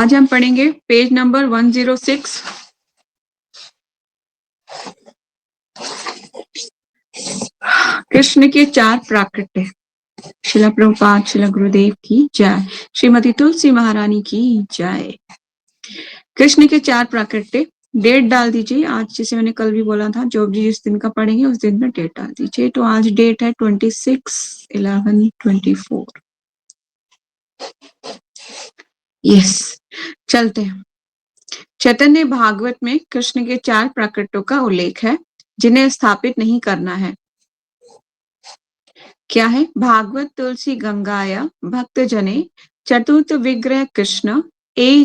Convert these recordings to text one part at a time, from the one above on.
आज हम पढ़ेंगे पेज नंबर 106। कृष्ण के चार प्राकट्य। शिला प्रभुपाद, शिला गुरुदेव की जय। श्रीमती तुलसी महारानी की जय। कृष्ण के चार प्राकट्य। डेट डाल दीजिए। आज जैसे मैंने कल भी बोला था, जो भी जिस दिन का पढ़ेंगे उस दिन में डेट डाल दीजिए। तो आज डेट है 26/11/24। यस, चलते हैं। चैतन्य भागवत में कृष्ण के चार प्राकट्यों का उल्लेख है जिन्हें स्थापित नहीं करना है। क्या है? भागवत तुलसी गंगाया भक्त जने चतुर्थ विग्रह कृष्ण ए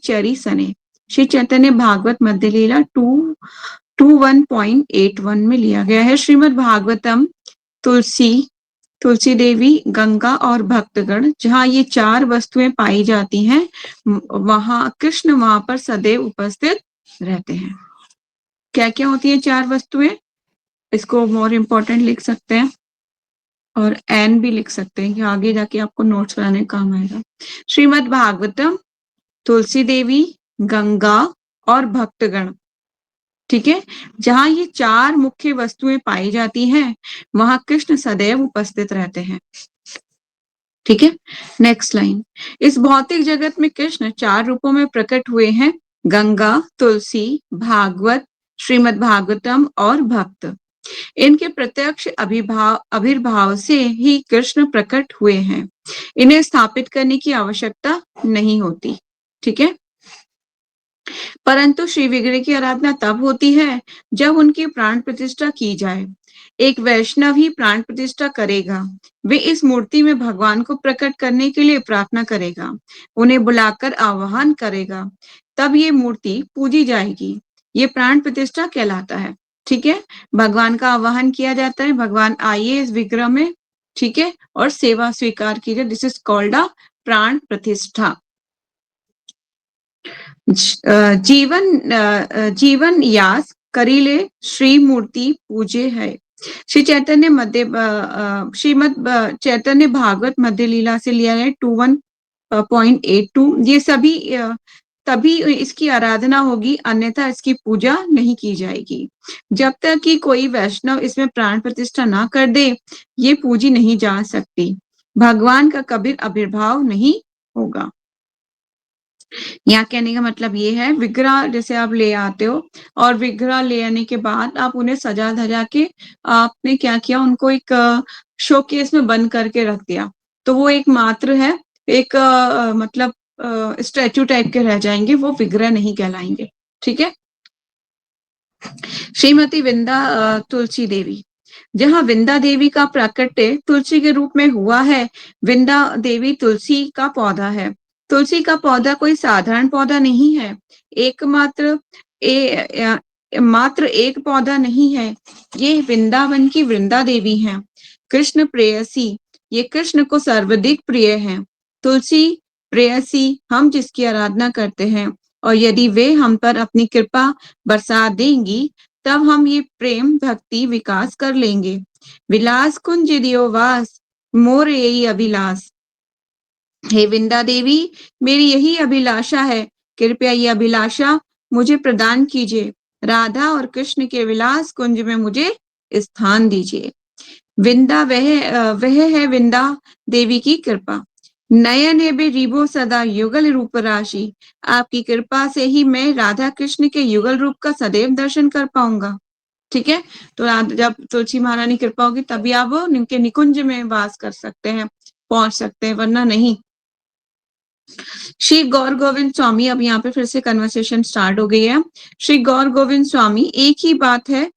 चरी सने। श्री चैतन्य भागवत मध्य लीला 221.81 में लिया गया है। श्रीमद् भागवतम तुलसी देवी, गंगा और भक्तगण, जहाँ ये चार वस्तुएं पाई जाती हैं, वहां कृष्ण वहां पर सदैव उपस्थित रहते हैं। क्या क्या होती है चार वस्तुएं? इसको मोर इम्पोर्टेंट लिख सकते हैं और एन भी लिख सकते हैं कि आगे जाके आपको नोट्स बनाने का काम आएगा। श्रीमद् भागवतम, तुलसी देवी, गंगा और भक्तगण, ठीक है। जहां ये चार मुख्य वस्तुएं पाई जाती हैं, वहां कृष्ण सदैव उपस्थित रहते हैं। ठीक है, नेक्स्ट लाइन। इस भौतिक जगत में कृष्ण चार रूपों में प्रकट हुए हैं: गंगा, तुलसी, भागवत, श्रीमद् भागवतम और भक्त। इनके प्रत्यक्ष आविर्भाव से ही कृष्ण प्रकट हुए हैं। इन्हें स्थापित करने की आवश्यकता नहीं होती। ठीक है, परंतु श्री विग्रह की आराधना तब होती है जब उनकी प्राण प्रतिष्ठा की जाए। एक वैष्णव ही प्राण प्रतिष्ठा करेगा। वे इस मूर्ति में भगवान को प्रकट करने के लिए प्रार्थना करेगा, उन्हें बुलाकर आह्वान करेगा, तब ये मूर्ति पूजी जाएगी। ये प्राण प्रतिष्ठा कहलाता है। ठीक है, भगवान का आह्वान किया जाता है, भगवान आइए इस विग्रह में, ठीक है, और सेवा स्वीकार कीजिए। दिस इज कॉल्ड अ प्राण प्रतिष्ठा। जीवन यास करीले श्री मूर्ति पूजे है। श्री चैतन्य श्रीमद चैतन्य भागवत मध्य लीला से लिया है 21.82। ये सभी तभी इसकी आराधना होगी, अन्यथा इसकी पूजा नहीं की जाएगी। जब तक कि कोई वैष्णव इसमें प्राण प्रतिष्ठा ना कर दे, ये पूजी नहीं जा सकती। भगवान का कभी आविर्भाव नहीं होगा। यहाँ कहने का मतलब ये है, विग्रह जैसे आप ले आते हो और विग्रह ले आने के बाद आप उन्हें सजा धजा के आपने क्या किया, उनको एक शोकेस में बंद करके रख दिया, तो वो एक मात्र है, एक मतलब स्टैचू टाइप के रह जाएंगे, वो विग्रह नहीं कहलाएंगे। ठीक है। श्रीमती विंदा तुलसी देवी, जहाँ विंदा देवी का प्राकट्य तुलसी के रूप में हुआ है, विंदा देवी तुलसी का पौधा है। तुलसी का पौधा कोई साधारण पौधा नहीं है, मात्र एक पौधा नहीं है। ये वृंदावन की वृंदा देवी हैं, कृष्ण प्रेयसी, ये कृष्ण को सर्वाधिक प्रिय हैं। तुलसी प्रेयसी हम जिसकी आराधना करते हैं, और यदि वे हम पर अपनी कृपा बरसा देंगी, तब हम ये प्रेम भक्ति विकास कर लेंगे। विलास कुंज दियो वास, मोर यही अभिलाष। हे विंदा देवी, मेरी यही अभिलाषा है, कृपया ये अभिलाषा मुझे प्रदान कीजिए। राधा और कृष्ण के विलास कुंज में मुझे स्थान दीजिए। विंदा वह है विंदा देवी की कृपा। नयन है बे रिबो सदा युगल रूप राशि। आपकी कृपा से ही मैं राधा कृष्ण के युगल रूप का सदैव दर्शन कर पाऊंगा। ठीक है, तो जब तुलसी महारानी कृपा होगी तभी आप उनके निकुंज में वास कर सकते हैं, पहुंच सकते हैं, वरना नहीं। श्री गौर गोविंद स्वामी, अब यहाँ पे फिर से कन्वर्सेशन स्टार्ट हो गई है। श्री गौर गोविंद स्वामी, एक ही बात है,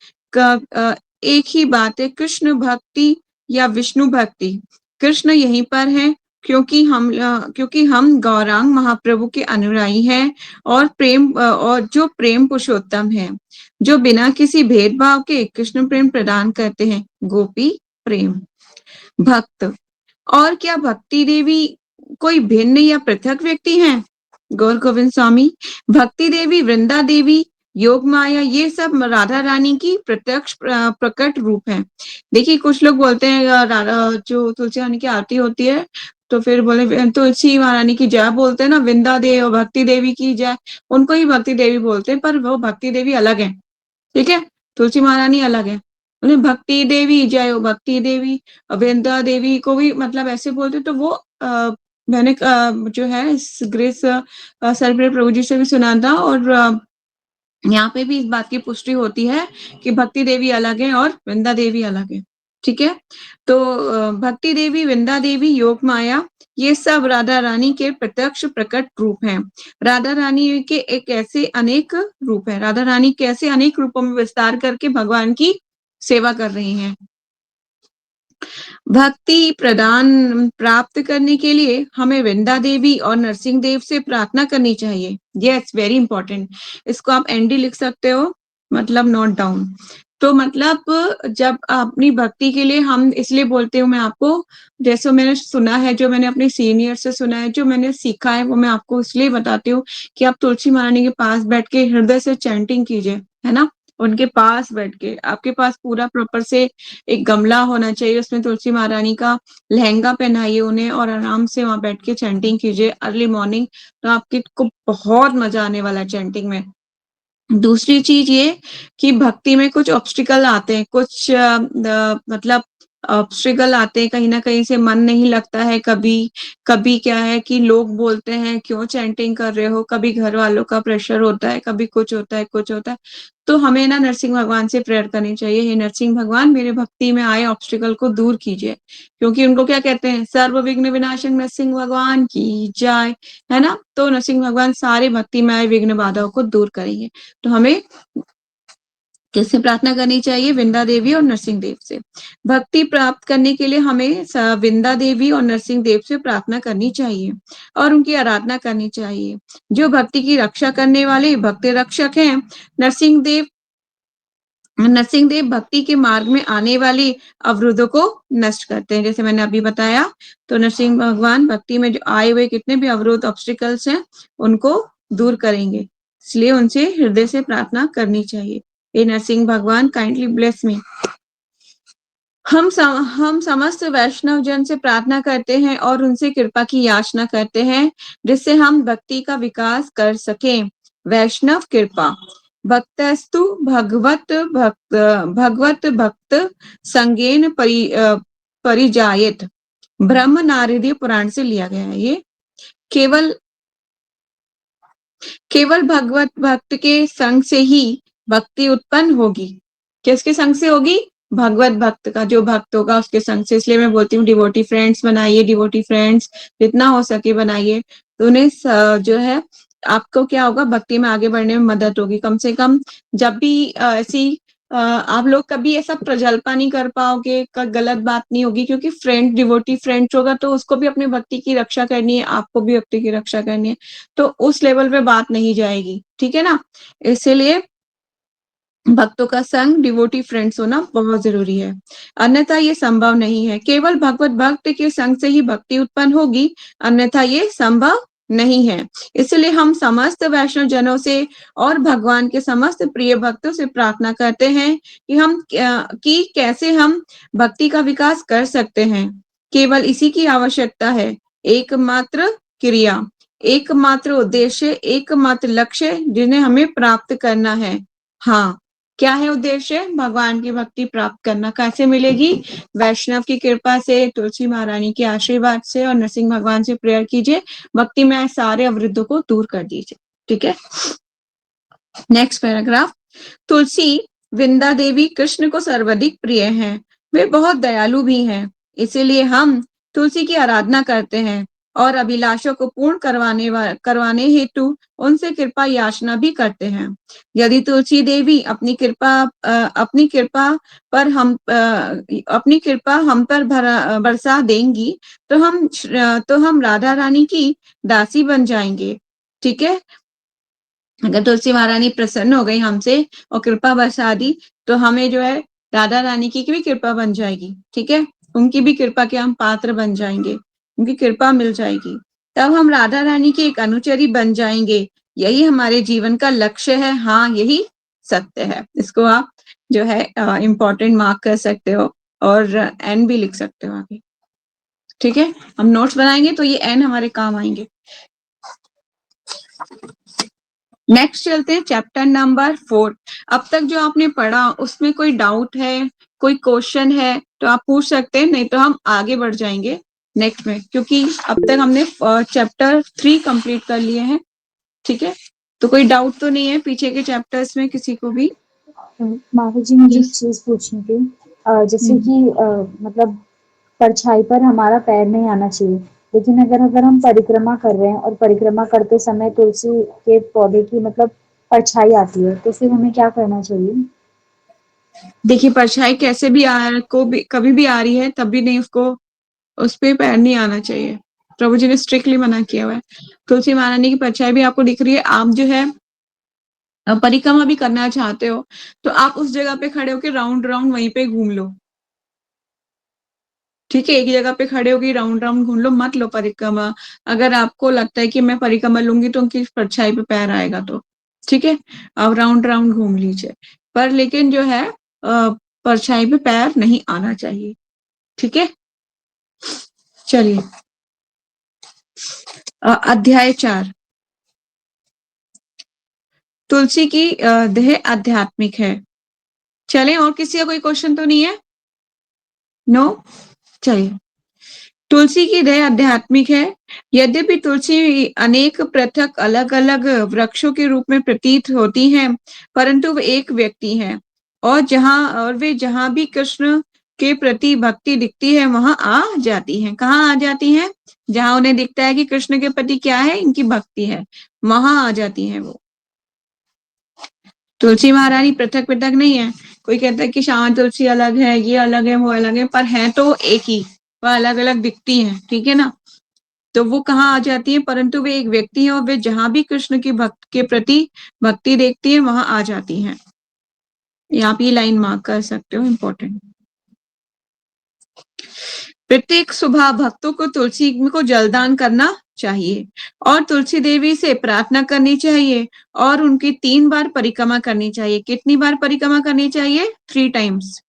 कृष्ण भक्ति या विष्णु भक्ति। कृष्ण यहीं पर है, क्योंकि हम गौरांग महाप्रभु के अनुयायी हैं, और जो प्रेम पुरुषोत्तम है, जो बिना किसी भेदभाव के कृष्ण प्रेम प्रदान करते हैं, गोपी प्रेम। भक्त, और क्या भक्ति देवी कोई भिन्न या पृथक व्यक्ति हैं? गौर गोविंद स्वामी, भक्ति देवी, वृंदा देवी, योग माया, ये सब राधा रानी की प्रत्यक्ष प्रकट रूप है। देखिए, कुछ लोग बोलते हैं जो तुलसी रानी की आरती होती है तो फिर बोले तुलसी महारानी की जय बोलते हैं ना, वृंदा देवी और भक्ति देवी की जय, उनको ही भक्ति देवी बोलते हैं, पर वो भक्ति देवी अलग है, ठीक है, तुलसी महारानी अलग है। उन्हें भक्ति देवी जय हो, भक्ति देवी, वृंदा देवी को भी मतलब ऐसे बोलते, तो वो मैंने जो है इस ग्रेस सरप्रेट प्रभु जी से भी सुना था, और यहाँ पे भी इस बात की पुष्टि होती है कि भक्ति देवी अलग है और वृंदा देवी अलग है, ठीक है। तो भक्ति देवी, वृंदा देवी, योग माया, ये सब राधा रानी के प्रत्यक्ष प्रकट रूप हैं। राधा रानी के एक ऐसे अनेक रूप है, राधा रानी कैसे अनेक रूपों में विस्तार करके भगवान की सेवा कर रही हैं। भक्ति प्रदान प्राप्त करने के लिए हमें वृंदा देवी और नरसिंह देव से प्रार्थना करनी चाहिए। Yes, very important. इसको आप एनडी लिख सकते हो, मतलब नोट डाउन। तो मतलब जब अपनी भक्ति के लिए हम इसलिए बोलते हूँ मैं आपको, जैसे मैंने सुना है, जो मैंने अपने सीनियर से सुना है, जो मैंने सीखा है, वो मैं आपको इसलिए बताती हूँ कि आप तुलसी महारानी के पास बैठ के हृदय से चैंटिंग कीजिए, है ना, उनके पास बैठ के। आपके पास पूरा प्रॉपर से एक गमला होना चाहिए, उसमें तुलसी महारानी का लहंगा पहनाइए उन्हें, और आराम से वहां बैठ के चैंटिंग कीजिए अर्ली मॉर्निंग, तो आपको बहुत मजा आने वाला है चैंटिंग में। दूसरी चीज ये कि भक्ति में कुछ ऑब्स्टिकल आते हैं, कुछ मतलब ऑब्स्टिकल आते हैं, कहीं ना कहीं से मन नहीं लगता है, कभी कभी क्या है कि लोग बोलते हैं क्यों चैंटिंग कर रहे हो, कभी घर वालों का प्रेशर होता है, कभी कुछ होता है, कुछ होता है। तो हमें ना नरसिंह भगवान से प्रेयर करनी चाहिए, हे नरसिंह भगवान मेरे भक्ति में आए ऑब्स्टिकल को दूर कीजिए, क्योंकि उनको क्या कहते हैं, सर्व विघ्न विनाशक नरसिंह भगवान की जय, है ना। तो नरसिंह भगवान सारे भक्ति में आए विघ्न बाधाओं को दूर करेंगे। तो हमें किससे प्रार्थना करनी चाहिए, विंदा देवी और नरसिंह देव से। भक्ति प्राप्त करने के लिए हमें विंदा देवी और नरसिंह देव से प्रार्थना करनी चाहिए और उनकी आराधना करनी चाहिए, जो भक्ति की रक्षा करने वाले भक्त रक्षक हैं। नरसिंह देव भक्ति के मार्ग में आने वाली अवरोधों को नष्ट करते हैं, जैसे मैंने अभी बताया। तो नरसिंह भगवान भक्ति में जो आए हुए कितने भी अवरोध ऑब्स्टिकल्स हैं उनको दूर करेंगे, इसलिए उनसे हृदय से प्रार्थना करनी चाहिए। हे नरसिंह भगवान काइंडली ब्लेस मी। हम समस्त वैष्णव जन से प्रार्थना करते हैं और उनसे कृपा की याचना करते हैं, जिससे हम भक्ति का विकास कर सकें। वैष्णव कृपा, भक्तस्तु भगवत भक्त संगेन परिजायत, ब्रह्म नारदीय पुराण से लिया गया है ये। केवल भगवत भक्त के संग से ही भक्ति उत्पन्न होगी। किसके संग से होगी, भगवत भक्त का, जो भक्त होगा उसके संग से। इसलिए मैं बोलती हूँ डिवोटी फ्रेंड्स बनाइए, डिवोटी फ्रेंड्स जितना हो सके बनाइए, तो उन्हें जो है आपको क्या होगा, भक्ति में आगे बढ़ने में मदद होगी। कम से कम जब भी ऐसी आप लोग कभी ऐसा प्रजल्पा नहीं कर पाओगे, गलत बात नहीं होगी, क्योंकि फ्रेंड डिवोटी फ्रेंड्स होगा तो उसको भी अपनी भक्ति की रक्षा करनी है, आपको भी भक्ति की रक्षा करनी है, तो उस लेवल पे बात नहीं जाएगी, ठीक है ना। इसीलिए भक्तों का संग, डिवोटी फ्रेंड्स होना बहुत जरूरी है, अन्यथा ये संभव नहीं है। केवल भगवत भक्त के संग से ही भक्ति उत्पन्न होगी, अन्यथा ये संभव नहीं है। इसलिए हम समस्त वैष्णव जनों से और भगवान के समस्त प्रिय भक्तों से प्रार्थना करते हैं कि कैसे हम भक्ति का विकास कर सकते हैं। केवल इसी की आवश्यकता है, एकमात्र क्रिया, एकमात्र उद्देश्य, एकमात्र लक्ष्य जिन्हें हमें प्राप्त करना है। हाँ, क्या है उद्देश्य, भगवान की भक्ति प्राप्त करना। कैसे मिलेगी, वैष्णव की कृपा से, तुलसी महारानी के आशीर्वाद से, और नरसिंह भगवान से प्रेयर कीजिए, भक्ति में आए सारे अवरुद्धों को दूर कर दीजिए, ठीक है। नेक्स्ट पैराग्राफ, तुलसी वृंदा देवी कृष्ण को सर्वाधिक प्रिय हैं, वे बहुत दयालु भी हैं, इसीलिए हम तुलसी की आराधना करते हैं और अभिलाषों को पूर्ण करवाने हेतु उनसे कृपा याचना भी करते हैं। यदि तुलसी देवी अपनी कृपा हम पर बरसा देंगी, तो हम राधा रानी की दासी बन जाएंगे, ठीक है। अगर तुलसी महारानी प्रसन्न हो गई हमसे और कृपा बरसा दी, तो हमें जो है राधा रानी की भी कृपा बन जाएगी, ठीक है, उनकी भी कृपा के हम पात्र बन जाएंगे, उनकी कृपा मिल जाएगी, तब हम राधा रानी के एक अनुचरी बन जाएंगे। यही हमारे जीवन का लक्ष्य है। हाँ, यही सत्य है। इसको आप जो है इम्पोर्टेंट मार्क कर सकते हो और एन भी लिख सकते हो आगे। ठीक है, हम नोट्स बनाएंगे तो ये एन हमारे काम आएंगे। नेक्स्ट चलते हैं चैप्टर नंबर 4। अब तक जो आपने पढ़ा उसमें कोई डाउट है, कोई क्वेश्चन है तो आप पूछ सकते हैं, नहीं तो हम आगे बढ़ जाएंगे नेक्स्ट में, क्योंकि अब तक हमने चैप्टर 3 कंप्लीट कर लिए हैं। ठीक है, तो कोई डाउट तो नहीं है पीछे के चैप्टर्स में किसी को भी? माता जी मुझे एक चीज पूछनी थी, जैसे कि मतलब परछाई पर हमारा पैर नहीं आना चाहिए, लेकिन अगर अगर हम परिक्रमा कर रहे हैं और परिक्रमा करते समय तुलसी के पौधे की मतलब परछाई आती है, तो फिर हमें क्या करना चाहिए? देखिए, परछाई कैसे भी कभी भी आ रही है तब भी नहीं, उसको उस पे पैर नहीं आना चाहिए। प्रभु जी ने स्ट्रिक्टली मना किया हुआ है। तुलसी महारानी की परछाई भी आपको दिख रही है, आप जो है परिक्रमा भी करना चाहते हो तो आप उस जगह पे खड़े होकर राउंड राउंड वहीं पे घूम लो। ठीक है, एक ही जगह पे खड़े होकर राउंड राउंड घूम लो, मत लो परिक्रमा। अगर आपको लगता है कि मैं परिक्रमा लूंगी तो उनकी परछाई पे पैर आएगा तो ठीक है, आप राउंड राउंड घूम लीजिए, पर लेकिन जो है परछाई पे पैर नहीं आना चाहिए। ठीक है, चलिए अध्याय 4। तुलसी की देह आध्यात्मिक है। चले, और किसी का कोई क्वेश्चन तो नहीं है? नो, चलिए। तुलसी की देह आध्यात्मिक है। यद्यपि तुलसी अनेक पृथक अलग अलग वृक्षों के रूप में प्रतीत होती हैं, परंतु वे एक व्यक्ति है, और वे जहां भी कृष्ण के प्रति भक्ति दिखती है वहां आ जाती हैं। कहाँ आ जाती हैं? जहां उन्हें दिखता है कि कृष्ण के प्रति क्या है, इनकी भक्ति है, वहां आ जाती हैं वो। तुलसी महारानी पृथक पृथक नहीं है। कोई कहता है कि श्यामा तुलसी अलग है, ये अलग है, वो अलग है, पर है तो एक ही, वह अलग अलग दिखती हैं। ठीक है ना, तो वो कहाँ आ जाती है? परंतु वे एक व्यक्ति है, और वे जहां भी कृष्ण की भक्त के प्रति भक्ति देखती है वहां आ जाती हैं। आप ये लाइन मार्क कर सकते हो, इंपॉर्टेंट। प्रत्येक सुबह भक्तों को तुलसी को जलदान करना चाहिए और तुलसी देवी से प्रार्थना करनी चाहिए, और उनकी 3 बार परिक्रमा करनी चाहिए। कितनी बार परिक्रमा करनी चाहिए? 3 टाइम्स।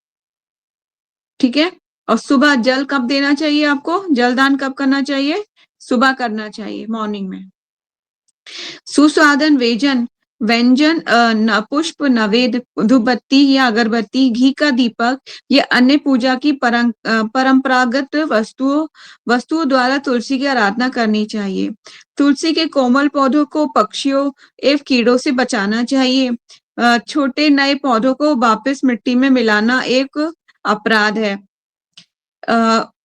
ठीक है, और सुबह जल कब देना चाहिए आपको? जलदान कब करना चाहिए? सुबह करना चाहिए, मॉर्निंग में। सुस्वादन व्यंजन पुष्प, नवेद, धूपबत्ती या अगरबत्ती, घी का दीपक या अन्य पूजा की परंपरागत वस्तुओं द्वारा तुलसी की आराधना करनी चाहिए। तुलसी के कोमल पौधों को पक्षियों एवं कीड़ों से बचाना चाहिए। छोटे नए पौधों को वापस मिट्टी में मिलाना एक अपराध है।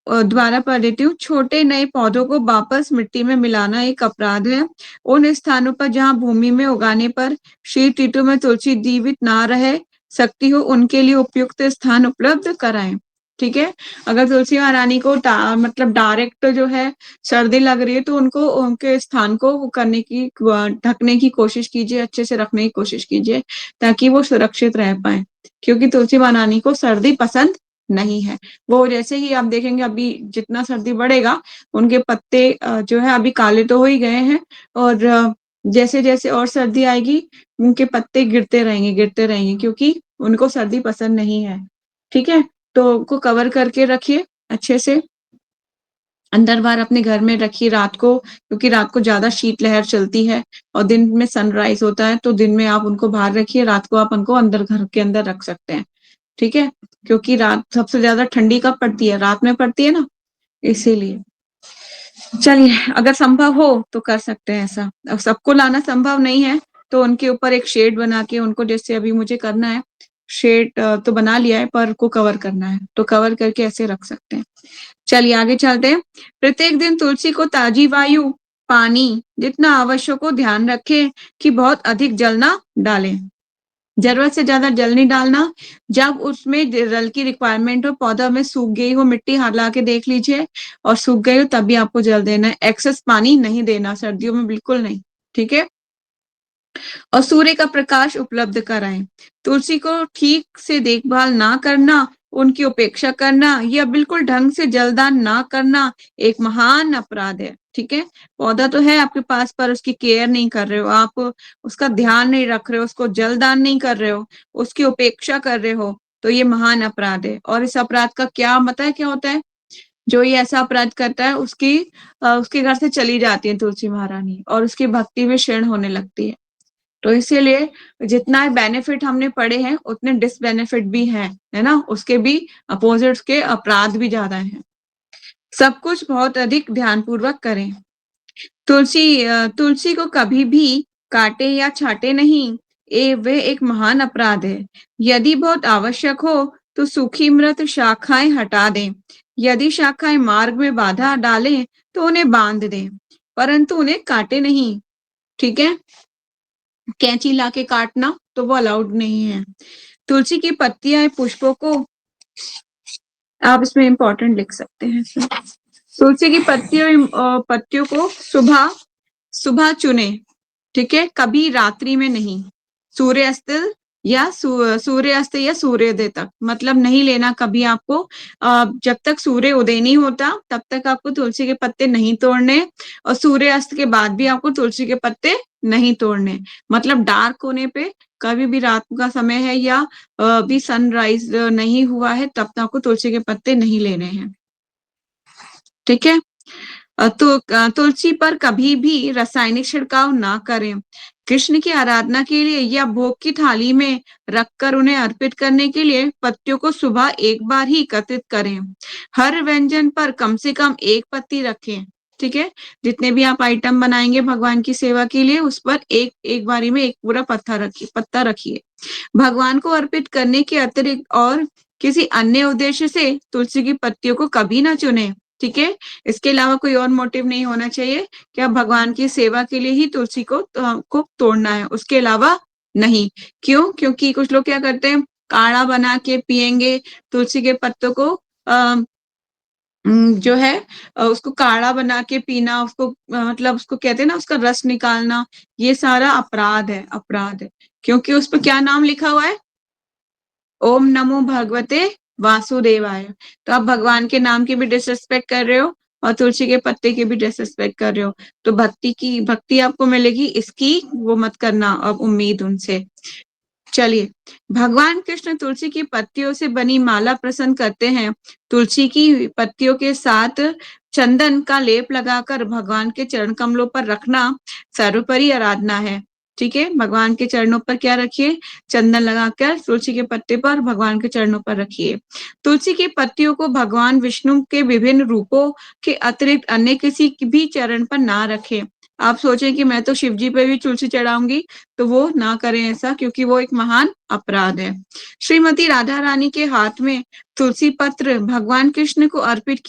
द्वारा पढ़ देती हूँ। छोटे नए पौधों को वापस मिट्टी में मिलाना एक अपराध है। उन स्थानों पर जहाँ भूमि में उगाने पर शीत ऋतु में तुलसी जीवित ना रह सकती हो, उनके लिए उपयुक्त स्थान उपलब्ध कराएं। ठीक है, अगर तुलसी महारानी को मतलब डायरेक्ट जो है सर्दी लग रही है तो उनको उनके स्थान को करने की ढकने की कोशिश कीजिए, अच्छे से रखने की कोशिश कीजिए, ताकि वो सुरक्षित रह पाए, क्योंकि तुलसी महारानी को सर्दी पसंद नहीं है। वो जैसे ही आप देखेंगे अभी जितना सर्दी बढ़ेगा उनके पत्ते जो है अभी काले तो हो ही गए हैं, और जैसे जैसे और सर्दी आएगी उनके पत्ते गिरते रहेंगे, क्योंकि उनको सर्दी पसंद नहीं है। ठीक है, तो उनको कवर करके रखिए अच्छे से, अंदर बाहर अपने घर में रखिए रात को, क्योंकि रात को ज्यादा शीतलहर चलती है और दिन में सनराइज होता है, तो दिन में आप उनको बाहर रखिए, रात को आप उनको अंदर घर के अंदर रख सकते हैं। ठीक है, क्योंकि रात सबसे ज्यादा ठंडी कब पड़ती है? रात में पड़ती है ना, इसीलिए। चलिए, अगर संभव हो तो कर सकते हैं ऐसा। अब सबको लाना संभव नहीं है तो उनके ऊपर एक शेड बना के उनको, जैसे अभी मुझे करना है, शेड तो बना लिया है पर को कवर करना है, तो कवर करके ऐसे रख सकते हैं। चलिए आगे चलते हैं। प्रत्येक दिन तुलसी को ताजी वायु, पानी जितना आवश्यक हो ध्यान रखें कि बहुत अधिक जल ना डालें। जरूरत से ज्यादा जल नहीं डालना। जब उसमें जल की रिक्वायरमेंट हो, पौधा में सूख गई हो, मिट्टी हिला के देख लीजिए और सूख गई हो तभी आपको जल देना है। एक्सेस पानी नहीं देना सर्दियों में, बिल्कुल नहीं। ठीक है, और सूर्य का प्रकाश उपलब्ध कराएं। तुलसी को ठीक से देखभाल ना करना, उनकी उपेक्षा करना या बिल्कुल ढंग से जलदान ना करना एक महान अपराध है। ठीक है, पौधा तो है आपके पास पर उसकी केयर नहीं कर रहे हो आप, उसका ध्यान नहीं रख रहे हो, उसको जलदान नहीं कर रहे हो, उसकी उपेक्षा कर रहे हो, तो ये महान अपराध है। और इस अपराध का क्या मतलब क्या होता है? जो ये ऐसा अपराध करता है उसके घर से चली जाती है तुलसी महारानी और उसकी भक्ति में क्षीण होने लगती है। तो इसीलिए जितना बेनिफिट हमने पढ़े हैं उतने डिसबेनिफिट भी हैं, है ना, उसके भी अपोजिट्स के अपराध भी ज्यादा हैं। सब कुछ बहुत अधिक ध्यानपूर्वक करें। तुलसी को कभी भी काटे या छाटे नहीं, वे एक महान अपराध है। यदि बहुत आवश्यक हो तो सूखी मृत शाखाएं हटा दें। यदि शाखाएं मार्ग में बाधा डालें तो उन्हें बांध दें, परंतु उन्हें काटे नहीं। ठीक है, कैंची लाके काटना तो वो अलाउड नहीं है। तुलसी की पत्तियां पुष्पों को आप इसमें इंपॉर्टेंट लिख सकते हैं। तुलसी की पत्तियों को सुबह सुबह चुने, ठीक है, कभी रात्रि में नहीं। सूर्यास्त सूर्यास्त या सूर्योदय तक, मतलब नहीं लेना कभी आपको। जब तक सूर्य उदय नहीं होता तब तक आपको तुलसी के पत्ते नहीं तोड़ने, और सूर्यास्त के बाद भी आपको तुलसी के पत्ते नहीं तोड़ने। मतलब डार्क होने पे, कभी भी रात का समय है या भी सनराइज नहीं हुआ है तब तक आपको तुलसी के पत्ते नहीं लेने हैं। ठीक है, तुलसी पर कभी भी रासायनिक छिड़काव ना करें। कृष्ण की आराधना के लिए या भोग की थाली में रखकर उन्हें अर्पित करने के लिए पत्तियों को सुबह एक बार ही एकत्रित करें। हर व्यंजन पर कम से कम एक पत्ती रखें। ठीक है, जितने भी आप आइटम बनाएंगे भगवान की सेवा के लिए उस पर एक बारी में एक पूरा पत्ता रखिए। भगवान को अर्पित करने के अतिरिक्त और किसी अन्य उद्देश्य से तुलसी की पत्तियों को कभी ना चुने। ठीक है, इसके अलावा कोई और मोटिव नहीं होना चाहिए कि आप भगवान की सेवा के लिए ही तुलसी को तोड़ना है, उसके अलावा नहीं। क्यों? क्योंकि कुछ लोग क्या करते हैं, काढ़ा बना के पिएंगे तुलसी के पत्तों को, जो है उसको काढ़ा बना के पीना, उसको मतलब उसको कहते हैं ना, उसका रस निकालना, ये सारा अपराध है, अपराध है। क्योंकि उस पर क्या नाम लिखा हुआ है, ओम नमो भगवते वासुदेवाय। तो आप भगवान के नाम की भी डिसरिस्पेक्ट कर रहे हो और तुलसी के पत्ते की भी डिसरिस्पेक्ट कर रहे हो। तो भक्ति आपको मिलेगी, इसकी वो मत करना अब उम्मीद उनसे। चलिए, भगवान कृष्ण तुलसी की पत्तियों से बनी माला पसंद करते हैं। तुलसी की पत्तियों के साथ चंदन का लेप लगाकर भगवान के चरण कमलों पर रखना सर्वोपरि आराधना है। ठीक है, भगवान के चरणों पर क्या रखिए, चंदन लगाकर तुलसी के पत्ते पर भगवान के चरणों पर रखिए। तुलसी की पत्तियों को भगवान विष्णु के विभिन्न रूपों के अतिरिक्त अन्य किसी भी चरण पर ना रखें। आप सोचें कि मैं तो शिव जी पे भी तुलसी चढ़ाऊंगी, तो वो ना करें ऐसा, क्योंकि वो एक महान अपराध है। श्रीमती राधा रानी के हाथ में तुलसी पत्र भगवान कृष्ण को अर्पित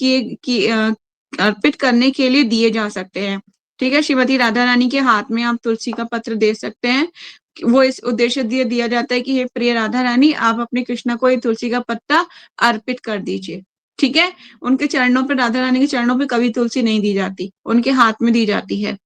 करने के लिए दिए जा सकते हैं। ठीक है, श्रीमती राधा रानी के हाथ में आप तुलसी का पत्र दे सकते हैं। वो इस उद्देश्य दिया जाता है कि हे प्रिय राधा रानी, आप अपने कृष्ण को ये तुलसी का पत्ता अर्पित कर दीजिए। ठीक है, उनके चरणों पे, राधा रानी के चरणों पे कभी तुलसी नहीं दी जाती, उनके हाथ में दी जाती है।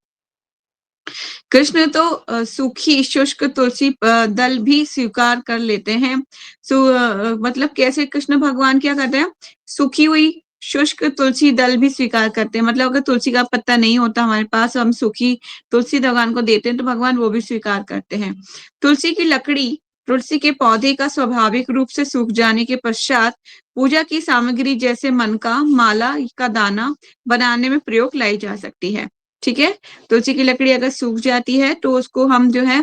कृष्ण तो सूखी शुष्क तुलसी दल भी स्वीकार कर लेते हैं। मतलब कैसे कृष्ण भगवान क्या करते हैं, सूखी हुई शुष्क तुलसी दल भी स्वीकार करते हैं। मतलब अगर तुलसी का पत्ता नहीं होता हमारे पास, हम सूखी तुलसी भगवान को देते हैं तो भगवान वो भी स्वीकार करते हैं। तुलसी की लकड़ी तुलसी के पौधे का स्वाभाविक रूप से सूख जाने के पश्चात पूजा की सामग्री जैसे मनका, माला का दाना बनाने में प्रयोग लाई जा सकती है। ठीक है, तुलसी की लकड़ी अगर सूख जाती है तो उसको हम जो है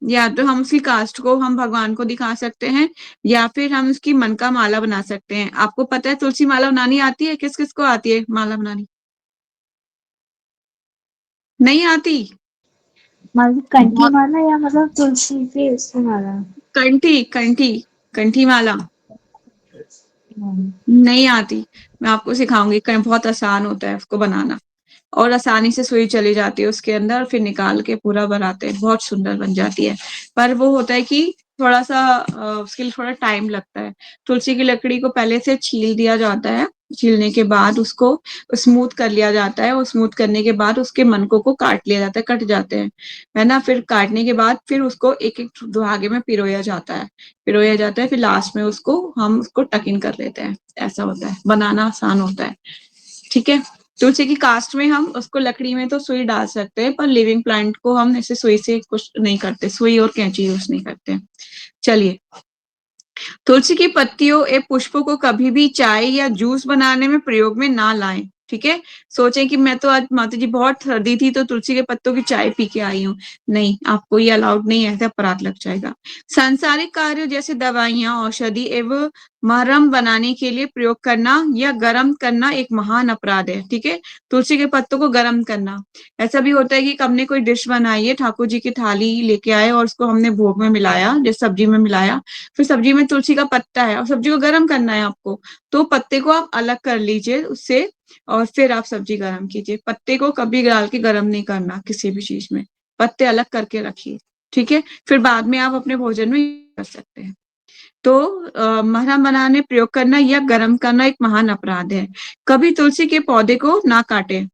या तो हम उसकी कास्ट को हम भगवान को दिखा सकते हैं, या फिर हम उसकी मन का माला बना सकते हैं। आपको पता है तुलसी माला बनानी आती है? किस किस को आती है माला बनानी? नहीं आती? मतलब कंठी माला या मतलब तुलसी के उससे माला? कंठी माला नहीं आती, मैं आपको सिखाऊंगी। बहुत आसान होता है उसको बनाना, और आसानी से सुई चली जाती है उसके अंदर, फिर निकाल के पूरा बनाते हैं, बहुत सुंदर बन जाती है। पर वो होता है कि थोड़ा सा उसके लिए थोड़ा टाइम लगता है। तुलसी की लकड़ी को पहले से छील दिया जाता है, छीलने के बाद उसको स्मूथ कर लिया जाता है, और स्मूथ करने के बाद उसके मनकों को काट लिया जाता है, कट जाते हैं, है ना। फिर काटने के बाद फिर उसको एक एक धागे में पिरोया जाता है, फिर लास्ट में हम उसको टक इन कर लेते हैं। ऐसा होता है, बनाना आसान होता है। ठीक है, तुलसी की कास्ट में हम उसको लकड़ी में तो सुई डाल सकते हैं, पर लिविंग प्लांट को हम ऐसे सुई से कुछ नहीं करते, सुई और कैंची यूज नहीं करते। चलिए, तुलसी की पत्तियों एवं पुष्पों को कभी भी चाय या जूस बनाने में प्रयोग में ना लाएं। ठीक है, सोचें कि मैं तो आज माता जी बहुत सर्दी थी तो तुलसी के पत्तों की चाय पी के आई हूँ, नहीं, आपको ये अलाउड नहीं है, ऐसा अपराध लग जाएगा। सांसारिक कार्यों जैसे दवाइयां, औषधि एवं मरहम बनाने के लिए प्रयोग करना या गर्म करना एक महान अपराध है। ठीक है, तुलसी के पत्तों को गर्म करना, ऐसा भी होता है कि हमने कोई डिश बनाई है, ठाकुर जी की थाली लेके आए और उसको हमने भोग में मिलाया, जैसे सब्जी में मिलाया, फिर सब्जी में तुलसी का पत्ता है और सब्जी को गर्म करना है आपको, तो पत्ते को आप अलग कर लीजिए उससे और फिर आप सब्जी गर्म कीजिए। पत्ते को कभी डाल के गर्म नहीं करना किसी भी चीज में, पत्ते अलग करके रखिए। ठीक है, फिर बाद में आप अपने भोजन में कर सकते हैं। तो मरहम बनाने प्रयोग करना या गर्म करना एक महान अपराध है। कभी तुलसी के पौधे को ना काटे,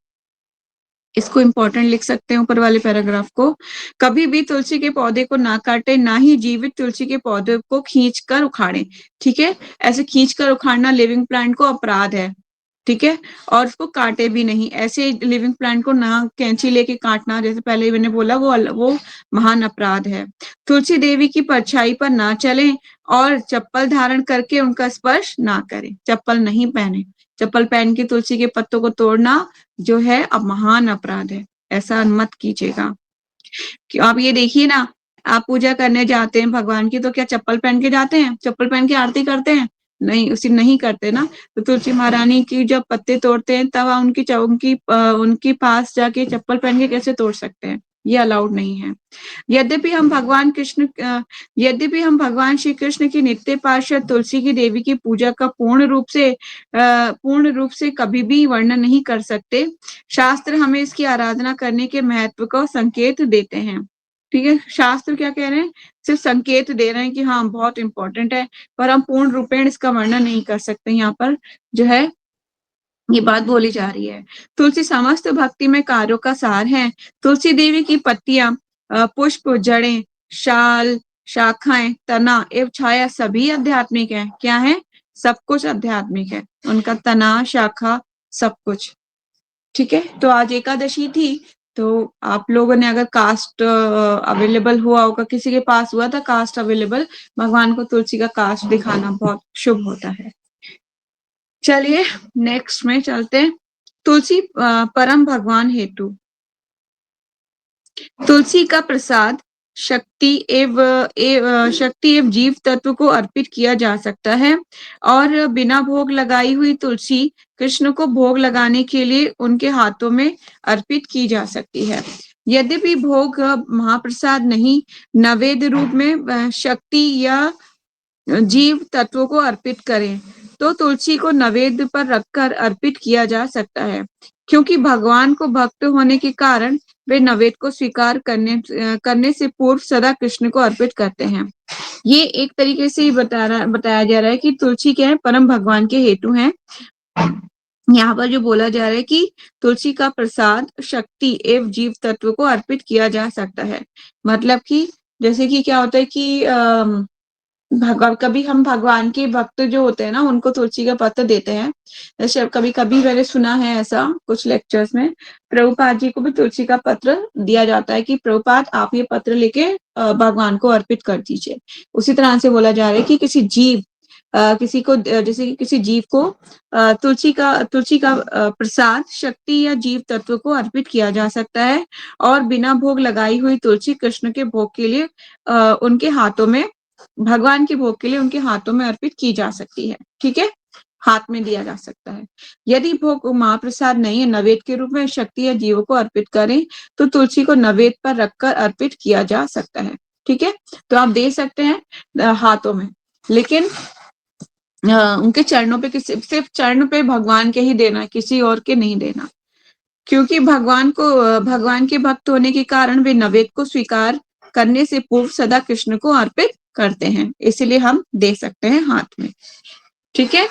इसको इंपॉर्टेंट लिख सकते हैं ऊपर वाले पैराग्राफ को। कभी भी तुलसी के पौधे को ना काटे, ना ही जीवित तुलसी के पौधे को खींचकर उखाड़े। ठीक है, ऐसे खींचकर उखाड़ना लिविंग प्लांट को अपराध है। ठीक है, और उसको काटे भी नहीं, ऐसे लिविंग प्लांट को ना कैंची लेके काटना, जैसे पहले मैंने बोला, वो महान अपराध है। तुलसी देवी की परछाई पर ना चलें और चप्पल धारण करके उनका स्पर्श ना करें, चप्पल नहीं पहने, चप्पल पहन के तुलसी के पत्तों को तोड़ना जो है अब महान अपराध है, ऐसा मत कीजिएगा। आप ये देखिए ना, आप पूजा करने जाते हैं भगवान की तो क्या चप्पल पहन के जाते हैं, चप्पल पहन के आरती करते हैं? नहीं, उसी नहीं करते ना। तो तुलसी महारानी की जब पत्ते तोड़ते हैं तब आप उनकी पास जाके चप्पल पहन के कैसे तोड़ सकते हैं? ये अलाउड नहीं है। यद्यपि हम भगवान श्री कृष्ण की नित्य पार्षद तुलसी की देवी की पूजा का पूर्ण रूप से कभी भी वर्णन नहीं कर सकते, शास्त्र हमें इसकी आराधना करने के महत्व को संकेत देते हैं। ठीक है, शास्त्र क्या कह रहे हैं? सिर्फ संकेत दे रहे हैं कि हाँ बहुत इंपॉर्टेंट है, पर हम पूर्ण रूपेण इसका वर्णन नहीं कर सकते। यहाँ पर जो है ये बात बोली जा रही है। तुलसी समस्त भक्ति में कार्यों का सार है। तुलसी देवी की पत्तियां, पुष्प, जड़ें, शाल, शाखाएं, तना एवं छाया सभी आध्यात्मिक है। क्या है? सब कुछ आध्यात्मिक है, उनका तना, शाखा, सब कुछ। ठीक है, तो आज एकादशी थी, तो आप लोगों ने अगर कास्ट अवेलेबल हुआ होगा, किसी के पास हुआ था कास्ट अवेलेबल, भगवान को तुलसी का कास्ट दिखाना बहुत शुभ होता है। चलिए नेक्स्ट में चलते हैं। तुलसी परम भगवान हेतु। तुलसी का प्रसाद शक्ति एवं जीव तत्व को अर्पित किया जा सकता है और बिना भोग लगाई हुई तुलसी कृष्ण को भोग लगाने के लिए उनके हाथों में अर्पित की जा सकती है। यद्यपि भोग महाप्रसाद नहीं, नैवेद्य रूप में शक्ति या जीव तत्वों को अर्पित करें तो तुलसी को नैवेद्य पर रखकर अर्पित किया जा सकता है, क्योंकि भगवान को भक्त होने के कारण वे नैवेद्य को स्वीकार करने से पूर्व सदा कृष्ण को अर्पित करते हैं। ये एक तरीके से बताया जा रहा है कि तुलसी क्या है? परम भगवान के हेतु हैं। यहाँ पर जो बोला जा रहा है कि तुलसी का प्रसाद शक्ति एवं जीव तत्व को अर्पित किया जा सकता है, मतलब कि जैसे कि क्या होता है कि कभी हम भगवान के भक्त जो होते हैं ना, उनको तुलसी का पत्र देते हैं। जैसे कभी कभी मैंने सुना है ऐसा कुछ लेक्चर्स में, प्रभुपाद जी को भी तुलसी का पत्र दिया जाता है कि प्रभुपाद आप ये पत्र लेके भगवान को अर्पित कर दीजिए। उसी तरह से बोला जा रहा है कि किसी जीव जैसे कि किसी जीव को तुलसी का प्रसाद शक्ति या जीव तत्व को अर्पित किया जा सकता है और बिना भोग लगाई हुई तुलसी कृष्ण के भोग के लिए उनके हाथों में, भगवान के भोग के लिए उनके हाथों में अर्पित की जा सकती है। ठीक है, हाथ में दिया जा सकता है। यदि भोग महाप्रसाद नहीं है, नैवेद्य के रूप में शक्ति या जीवों को अर्पित करें तो तुलसी को नैवेद्य पर रखकर अर्पित किया जा सकता है। ठीक है, तो आप दे सकते हैं हाथों में, लेकिन उनके चरणों पे, सिर्फ चरण पे भगवान के ही देना, किसी और के नहीं देना, क्योंकि भगवान के भक्त होने के कारण वे नैवेद्य को स्वीकार करने से पूर्व सदा कृष्ण को अर्पित करते हैं, इसलिए हम दे सकते हैं हाथ में। ठीक है,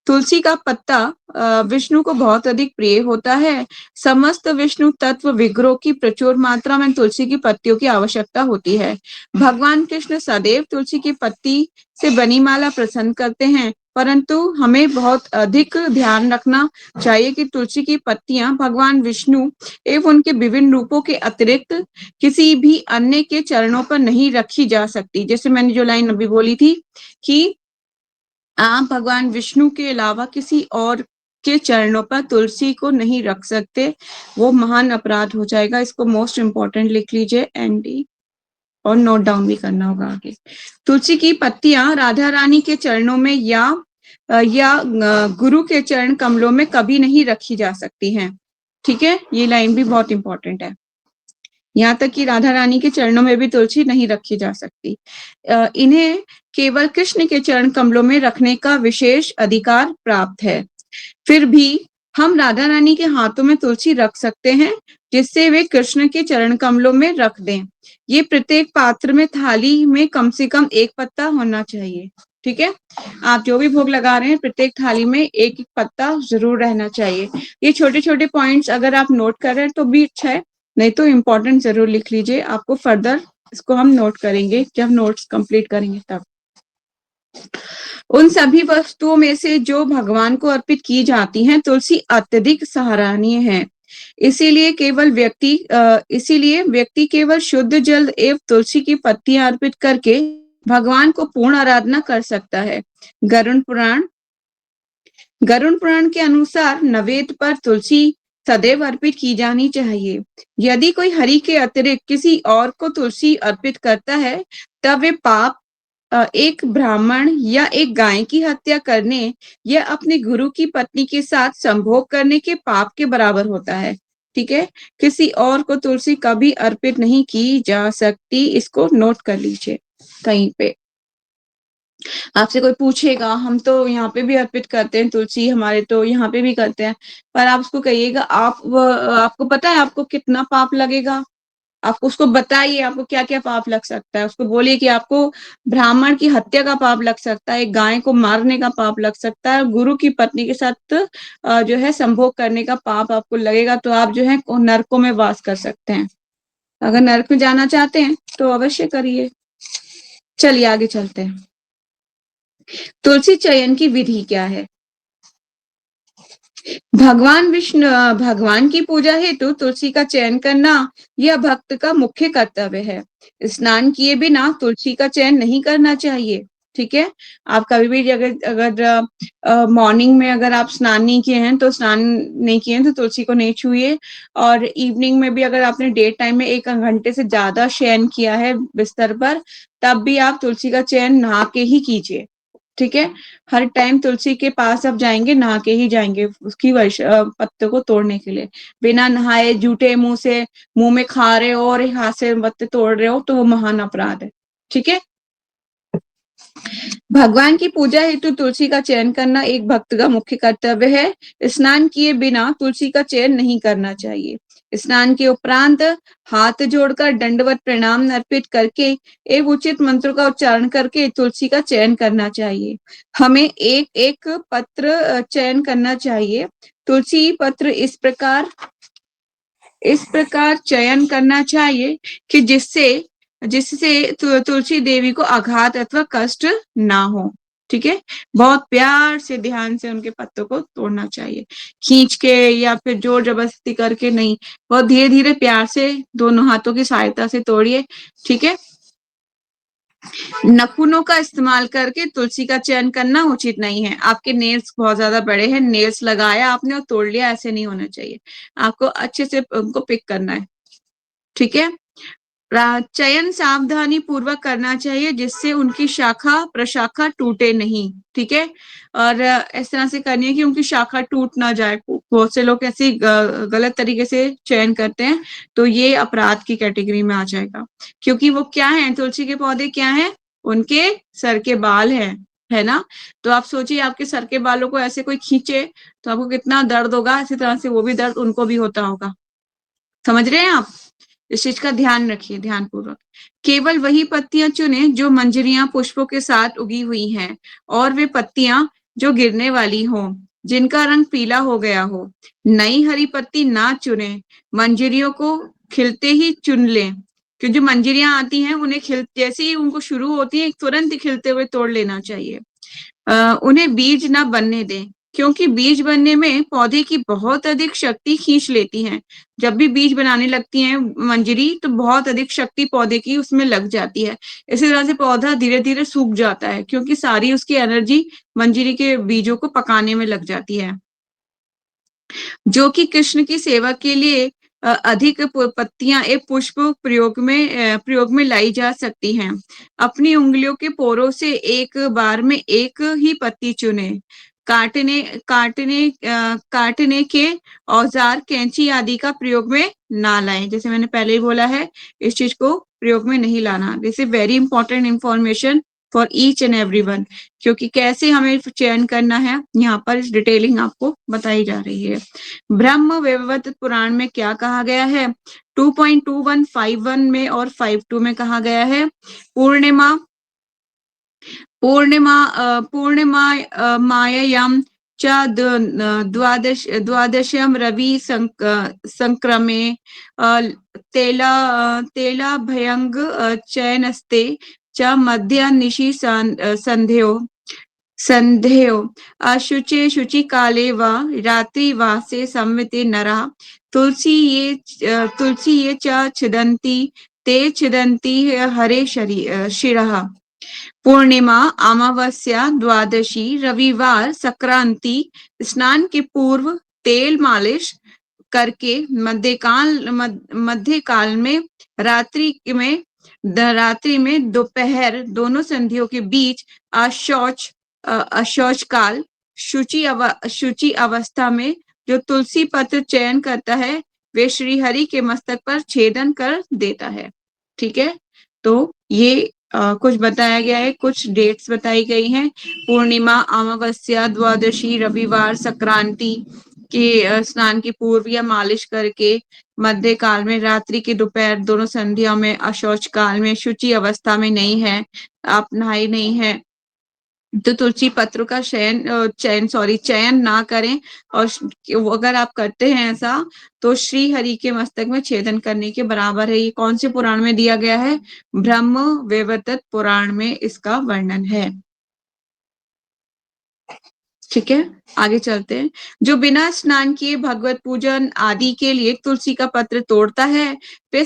तुलसी का पत्ता विष्णु को बहुत अधिक प्रिय होता है। समस्त विष्णु तत्व विग्रह की प्रचुर मात्रा में तुलसी की पत्तियों की आवश्यकता होती है। भगवान कृष्ण सदैव तुलसी की पत्ती से बनी माला प्रसन्न करते हैं। परंतु हमें बहुत अधिक ध्यान रखना चाहिए कि तुलसी की पत्तियां भगवान विष्णु एवं उनके विभिन्न रूपों के अतिरिक्त किसी भी अन्य के चरणों पर नहीं रखी जा सकती। जैसे मैंने जो लाइन अभी बोली थी कि आप भगवान विष्णु के अलावा किसी और के चरणों पर तुलसी को नहीं रख सकते, वो महान अपराध हो जाएगा। इसको मोस्ट इम्पोर्टेंट लिख लीजिए एनडी, और नोट डाउन भी करना होगा आगे। तुलसी की पत्तियां राधा रानी के चरणों में या गुरु के चरण कमलों में कभी नहीं रखी जा सकती हैं। ठीक है, ये लाइन भी बहुत इंपॉर्टेंट है। यहाँ तक कि राधा रानी के चरणों में भी तुलसी नहीं रखी जा सकती। इन्हें केवल कृष्ण के चरण कमलों में रखने का विशेष अधिकार प्राप्त है। फिर भी हम राधा रानी के हाथों में तुलसी रख सकते हैं, जिससे वे कृष्ण के चरण कमलों में रख दें। ये प्रत्येक पात्र में थाली में कम से कम एक पत्ता होना चाहिए। ठीक है, आप जो भी भोग लगा रहे हैं प्रत्येक थाली में एक एक पत्ता जरूर रहना चाहिए। ये छोटे छोटे पॉइंट्स अगर आप नोट कर रहे हैं तो भी अच्छा है, नहीं तो इम्पोर्टेंट जरूर लिख लीजिए। आपको फर्दर इसको हम नोट करेंगे जब नोट्स कंप्लीट करेंगे तब। उन सभी वस्तुओं में से जो भगवान को अर्पित की जाती हैं, तुलसी अत्यधिक सराहनीय है। इसीलिए व्यक्ति केवल शुद्ध जल एवं तुलसी की पत्तियां अर्पित करके भगवान को पूर्ण आराधना कर सकता है। गरुड़ पुराण के अनुसार नवेद पर तुलसी सदैव अर्पित की जानी चाहिए। यदि कोई हरि के अतिरिक्त किसी और को तुलसी अर्पित करता है, तब वे पाप एक ब्राह्मण या एक गाय की हत्या करने या अपने गुरु की पत्नी के साथ संभोग करने के पाप के बराबर होता है। ठीक है, किसी और को तुलसी कभी अर्पित नहीं की जा सकती। इसको नोट कर लीजिए कहीं पे। आपसे कोई पूछेगा, हम तो यहाँ पे भी अर्पित करते हैं तुलसी, हमारे तो यहाँ पे भी करते हैं, पर आप उसको कहिएगा आपको पता है आपको कितना पाप लगेगा। आपको उसको बताइए आपको क्या क्या पाप लग सकता है। उसको बोलिए कि आपको ब्राह्मण की हत्या का पाप लग सकता है, गाय को मारने का पाप लग सकता है, गुरु की पत्नी के साथ जो है संभोग करने का पाप आपको लगेगा, तो आप जो है नरकों में वास कर सकते हैं। अगर नरक में जाना चाहते हैं तो अवश्य करिए। चलिए आगे चलते हैं। तुलसी चयन की विधि क्या है? भगवान की पूजा हेतु तुलसी का चयन करना यह भक्त का मुख्य कर्तव्य है। स्नान किए बिना तुलसी का चयन नहीं करना चाहिए। ठीक है, आप कभी भी अगर मॉर्निंग में अगर आप स्नान नहीं किए हैं तो तुलसी को नहीं छुइए। और इवनिंग में भी अगर आपने डे टाइम में 1 घंटे से ज्यादा शयन किया है बिस्तर पर, तब भी आप तुलसी का चयन नहा के ही कीजिए। ठीक है, हर टाइम तुलसी के पास आप जाएंगे नहा के ही जाएंगे उसकी पत्ते को तोड़ने के लिए। बिना नहाए झूठे मुंह में खा रहे हो और हाथ से पत्ते तोड़ रहे हो तो वो महान अपराध है। ठीक है, भगवान की पूजा हेतु तुलसी का चयन करना एक भक्त का मुख्य कर्तव्य है। स्नान किए बिना तुलसी का चयन नहीं करना चाहिए। स्नान के उपरांत हाथ जोड़कर दंडवत प्रणाम अर्पित करके एक उचित मंत्र का उच्चारण करके तुलसी का चयन करना चाहिए। हमें एक एक पत्र चयन करना चाहिए। तुलसी पत्र इस प्रकार चयन करना चाहिए कि जिससे तुलसी देवी को आघात अथवा कष्ट ना हो। ठीक है, बहुत प्यार से ध्यान से उनके पत्तों को तोड़ना चाहिए, खींच के या फिर जोर जबरदस्ती करके नहीं, बहुत धीरे धीरे प्यार से दोनों हाथों की सहायता से तोड़िए। ठीक है, नखूनों का इस्तेमाल करके तुलसी का चयन करना उचित नहीं है। आपके नेल्स बहुत ज्यादा बड़े हैं, नेल्स लगाया आपने और तोड़ लिया, ऐसे नहीं होना चाहिए। आपको अच्छे से उनको पिक करना है। ठीक है, चयन सावधानी पूर्वक करना चाहिए जिससे उनकी शाखा प्रशाखा टूटे नहीं। ठीक है, और इस तरह से करनी है कि उनकी शाखा टूट ना जाए। बहुत से लोग ऐसे गलत तरीके से चयन करते हैं, तो ये अपराध की कैटेगरी में आ जाएगा। क्योंकि वो क्या है, तुलसी के पौधे क्या है, उनके सर के बाल हैं, है ना। तो आप सोचिए आपके सर के बालों को ऐसे कोई खींचे तो आपको कितना दर्द होगा, इसी तरह से वो भी दर्द उनको भी होता होगा। समझ रहे हैं आप? इस चीज का ध्यान रखिए ध्यानपूर्वक। केवल वही पत्तियां चुने जो मंजरियां पुष्पों के साथ उगी हुई हैं, और वे पत्तियां जो गिरने वाली हो, जिनका रंग पीला हो गया हो। नई हरी पत्ती ना चुने, मंजरियों को खिलते ही चुन लें। कि जो मंजरियां आती हैं उन्हें जैसे ही उनको शुरू होती है तुरंत ही खिलते हुए तोड़ लेना चाहिए। उन्हें बीज ना बनने दें, क्योंकि बीज बनने में पौधे की बहुत अधिक शक्ति खींच लेती हैं। जब भी बीज बनाने लगती हैं मंजरी, तो बहुत अधिक शक्ति पौधे की उसमें लग जाती है। इसी तरह से पौधा धीरे धीरे सूख जाता है, क्योंकि सारी उसकी एनर्जी मंजरी के बीजों को पकाने में लग जाती है। जो कि कृष्ण की सेवा के लिए अधिक पत्तियां एक पुष्प प्रयोग में लाई जा सकती हैं। अपनी उंगलियों के पोरों से एक बार में एक ही पत्ती चुने। काटने के औजार, कैंची आदि का प्रयोग में ना लाएं। जैसे मैंने पहले ही बोला है, इस चीज को प्रयोग में नहीं लाना। This is very important information for each and everyone, क्योंकि कैसे हमें चयन करना है यहाँ पर इस डिटेलिंग आपको बताई जा रही है। ब्रह्म वैवर्त पुराण में क्या कहा गया है? 2.2151 में और 52 में कहा गया है, पूर्णिमा मायायाम च द्वादशम रवि संक्रमे तेलाभयंग चयनस्ते च मध्य निशि संध्यो अशुचे शुचि काले व रात्रि वासे संविते नरा तुलसी ये च छिदन्ति ते छिदन्ति हरे शिरः। पूर्णिमा, अमावस्या, द्वादशी, रविवार, संक्रांति, स्नान के पूर्व तेल मालिश करके मध्यकाल में रात्रि में दोपहर दोनों संधियों के बीच अशौच काल शुचि अवस्था में जो तुलसी पत्र चयन करता है, वे श्री हरि के मस्तक पर छेदन कर देता है। ठीक है, तो ये कुछ बताया गया है, कुछ डेट्स बताई गई हैं। पूर्णिमा, अमावस्या, द्वादशी, रविवार, संक्रांति के स्नान की पूर्व या मालिश करके, मध्य काल में, रात्रि की दोपहर दोनों संध्या में, अशौच काल में, शुचि अवस्था में नहीं है, आप नहाए नहीं है, तो तुलसी पत्र का चयन ना करें। और अगर आप करते हैं ऐसा, तो श्री हरि के मस्तक में छेदन करने के बराबर है। ये कौन से पुराण में दिया गया है? ब्रह्म वैवर्त पुराण में इसका वर्णन है। ठीक है, आगे चलते हैं। जो बिना स्नान किए भगवत पूजन आदि के लिए तुलसी का पत्र तोड़ता है, वे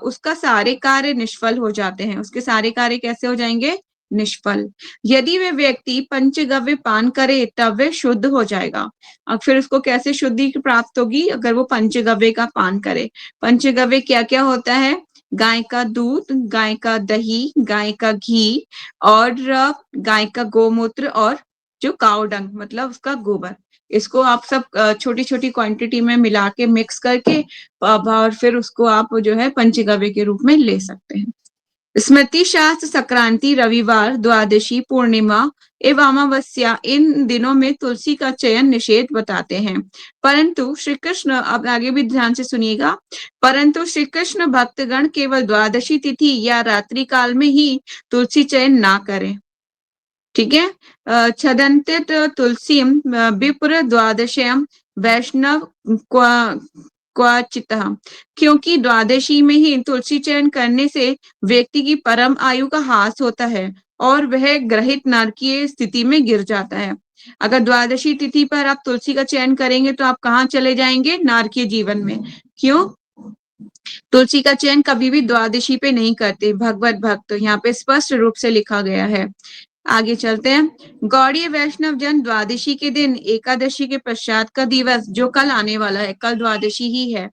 उसका सारे कार्य निष्फल हो जाते हैं। उसके सारे कार्य कैसे हो जाएंगे? निष्फल। यदि वे व्यक्ति पंचगव्य पान करे, तब वे शुद्ध हो जाएगा। अब फिर उसको कैसे शुद्धि प्राप्त होगी? अगर वो पंचगव्य का पान करे। पंचगव्य क्या क्या होता है? गाय का दूध, गाय का दही, गाय का घी, और गाय का गोमूत्र, और जो काव डंग मतलब उसका गोबर, इसको आप सब छोटी छोटी क्वांटिटी में मिला के मिक्स करके और फिर उसको आप जो है पंचगव्य के रूप में ले सकते हैं। स्मृति शास्त्र संक्रांति, रविवार, द्वादशी, पूर्णिमा एवं अमावस्या, इन दिनों में तुलसी का चयन निषेध बताते हैं। परंतु श्री कृष्ण, अब आगे भी ध्यान से सुनिएगा, परंतु श्री कृष्ण भक्तगण केवल द्वादशी तिथि या रात्रि काल में ही तुलसी चयन ना करें। ठीक है, छदन्ते तुलसी विप्र द्वादश्याम वैष्णव क्वचित, क्योंकि द्वादशी में ही तुलसी चयन करने से व्यक्ति की परम आयु का ह्रास होता है और वह ग्रहित नारकीय स्थिति में गिर जाता है। अगर द्वादशी तिथि पर आप तुलसी का चयन करेंगे तो आप कहाँ चले जाएंगे? नारकीय जीवन में। क्यों? तुलसी का चयन कभी भी द्वादशी पे नहीं करते भगवत भक्त, यहाँ पे स्पष्ट रूप से लिखा गया है। आगे चलते हैं। गौड़ीय वैष्णव जन द्वादशी के दिन, एकादशी के पश्चात का दिवस जो कल आने वाला है, कल द्वादशी ही है,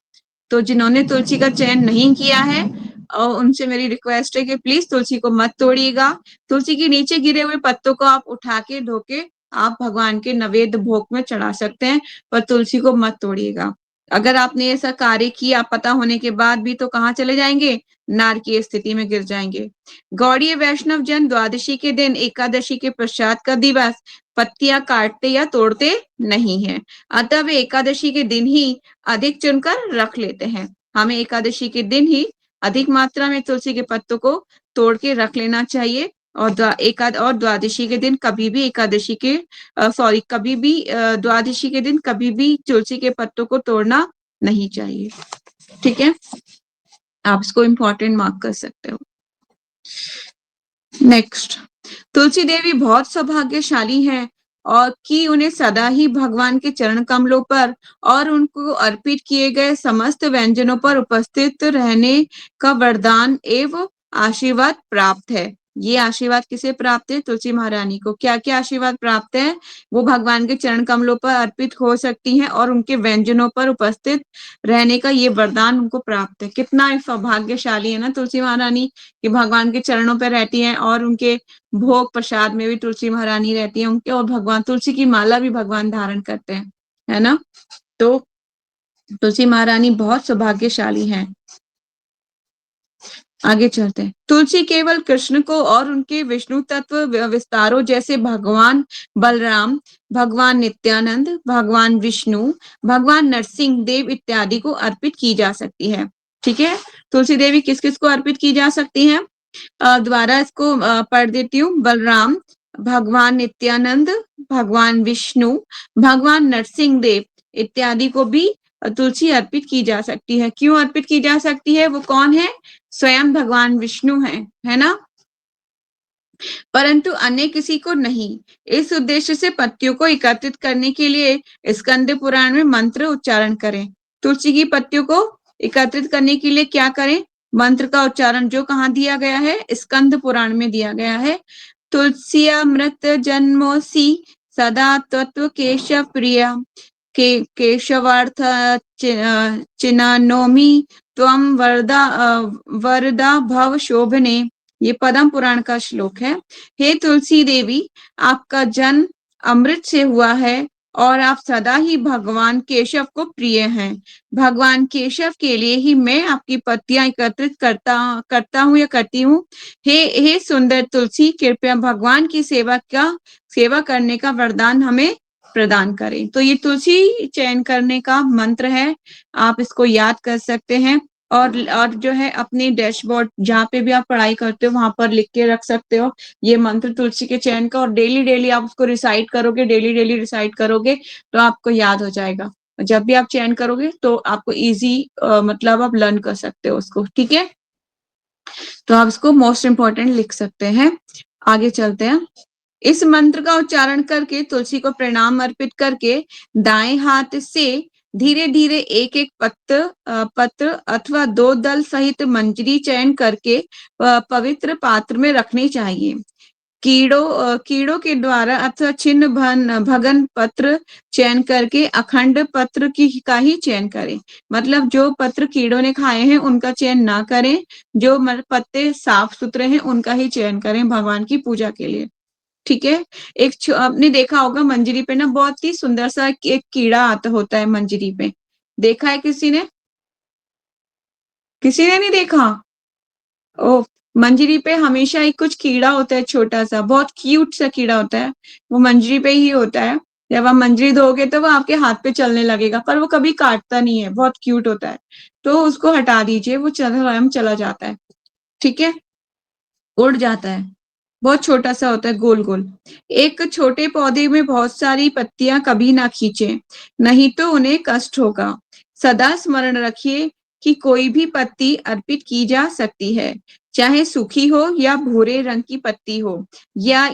तो जिन्होंने तुलसी का चयन नहीं किया है और उनसे मेरी रिक्वेस्ट है कि प्लीज तुलसी को मत तोड़िएगा। तुलसी के नीचे गिरे हुए पत्तों को आप उठा के धो के आप भगवान के नैवेद्य भोग में चढ़ा सकते हैं, पर तुलसी को मत तोड़िएगा। अगर आपने ऐसा कार्य किया पता होने के बाद भी, तो कहाँ चले जाएंगे? नारकीय स्थिति में गिर जाएंगे। गौड़ीय वैष्णव जन द्वादशी के दिन, एकादशी के पश्चात का दिवस पत्तियां काटते या तोड़ते नहीं है, अतः वे एकादशी के दिन ही अधिक चुनकर रख लेते हैं। हमें एकादशी के दिन ही अधिक मात्रा में तुलसी के पत्तों को तोड़ के रख लेना चाहिए, और द्वादशी के दिन कभी भी द्वादशी के दिन कभी भी तुलसी के पत्तों को तोड़ना नहीं चाहिए। ठीक है, आप इसको इम्पोर्टेंट मार्क कर सकते हो। नेक्स्ट, तुलसी देवी बहुत सौभाग्यशाली है और कि उन्हें सदा ही भगवान के चरण कमलों पर और उनको अर्पित किए गए समस्त व्यंजनों पर उपस्थित रहने का वरदान एवं आशीर्वाद प्राप्त है। ये आशीर्वाद किसे प्राप्त है? तुलसी महारानी को। क्या क्या आशीर्वाद प्राप्त है? वो भगवान के चरण कमलों पर अर्पित हो सकती हैं और उनके व्यंजनों पर उपस्थित रहने का ये वरदान उनको प्राप्त है। कितना सौभाग्यशाली है ना तुलसी महारानी कि भगवान के चरणों पर रहती हैं और उनके भोग प्रसाद में भी तुलसी महारानी रहती है उनके, और भगवान तुलसी की माला भी भगवान धारण करते हैं, है ना। तो तुलसी महारानी बहुत सौभाग्यशाली हैं। आगे चलते हैं। तुलसी केवल कृष्ण को और उनके विष्णु तत्व विस्तारों जैसे भगवान बलराम, भगवान नित्यानंद, भगवान विष्णु, भगवान नरसिंह देव इत्यादि को अर्पित की जा सकती है। ठीक है, तुलसी देवी किस किस को अर्पित की जा सकती है? द्वारा इसको पढ़ देती हूँ। बलराम, भगवान नित्यानंद, भगवान विष्णु, भगवान नरसिंह देव इत्यादि को भी तुलसी अर्पित की जा सकती है। क्यों अर्पित की जा सकती है? वो कौन है? स्वयं भगवान विष्णु है ना। परंतु अन्य किसी को नहीं। इस उद्देश्य से पत्तियों को एकत्रित करने के लिए स्कंद पुराण में मंत्र उच्चारण करें। तुलसी की पत्तियों को एकत्रित करने के लिए क्या करें? मंत्र का उच्चारण, जो कहाँ दिया गया है? स्कंद पुराण में दिया गया है। तुलसी अमृत जन्मोसी सदा तत्व केशव प्रिया के केशवार्थ चिन्नोमि त्वं वरदा भव शोभने। ये पद्म पुराण का श्लोक है। हे तुलसी देवी, आपका जन्म अमृत से हुआ है और आप सदा ही भगवान केशव को प्रिय हैं। भगवान केशव के लिए ही मैं आपकी पत्तियां एकत्रित करता हूँ या करती हूँ। हे सुंदर तुलसी, कृपया भगवान की सेवा करने का वरदान हमें प्रदान करें। तो ये तुलसी चयन करने का मंत्र है, आप इसको याद कर सकते हैं और जो है अपनी डैशबोर्ड जहाँ पे भी आप पढ़ाई करते हो वहां पर लिख के रख सकते हो ये मंत्र तुलसी के चयन का। और डेली आप उसको रिसाइट करोगे, डेली रिसाइट करोगे तो आपको याद हो जाएगा। जब भी आप चयन करोगे तो आपको इजी मतलब आप लर्न कर सकते हो उसको। ठीक है, तो आप इसको मोस्ट इम्पोर्टेंट लिख सकते हैं। आगे चलते हैं। इस मंत्र का उच्चारण करके तुलसी को प्रणाम अर्पित करके दाएं हाथ से धीरे धीरे एक एक पत्र अथवा 2 दल सहित मंजरी चयन करके पवित्र पात्र में रखनी चाहिए। कीड़ों के द्वारा अथवा छिन्न भगन पत्र चयन करके अखंड पत्र का ही चयन करें। मतलब जो पत्र कीड़ों ने खाए हैं उनका चयन ना करें, जो पत्ते साफ सुथरे हैं उनका ही चयन करें भगवान की पूजा के लिए। ठीक है, आपने देखा होगा मंजरी पे ना बहुत ही सुंदर सा एक कीड़ा आता होता है मंजरी पे। देखा है किसी ने? किसी ने नहीं देखा? ओ, मंजरी पे हमेशा एक कुछ कीड़ा होता है, छोटा सा बहुत क्यूट सा कीड़ा होता है, वो मंजरी पे ही होता है। जब आप मंजरी धोगे तो वो आपके हाथ पे चलने लगेगा, पर वो कभी काटता नहीं है, बहुत क्यूट होता है। तो उसको हटा दीजिए, वो स्वयं चला जाता है। ठीक है, उड़ जाता है, बहुत छोटा सा होता है, गोल गोल। एक छोटे पौधे में बहुत सारी पत्तियां कभी ना खींचे, नहीं तो उन्हें कष्ट होगा। सदा स्मरण रखिए कि कोई भी पत्ती अर्पित की जा सकती है, चाहे सूखी हो या भूरे रंग की पत्ती हो या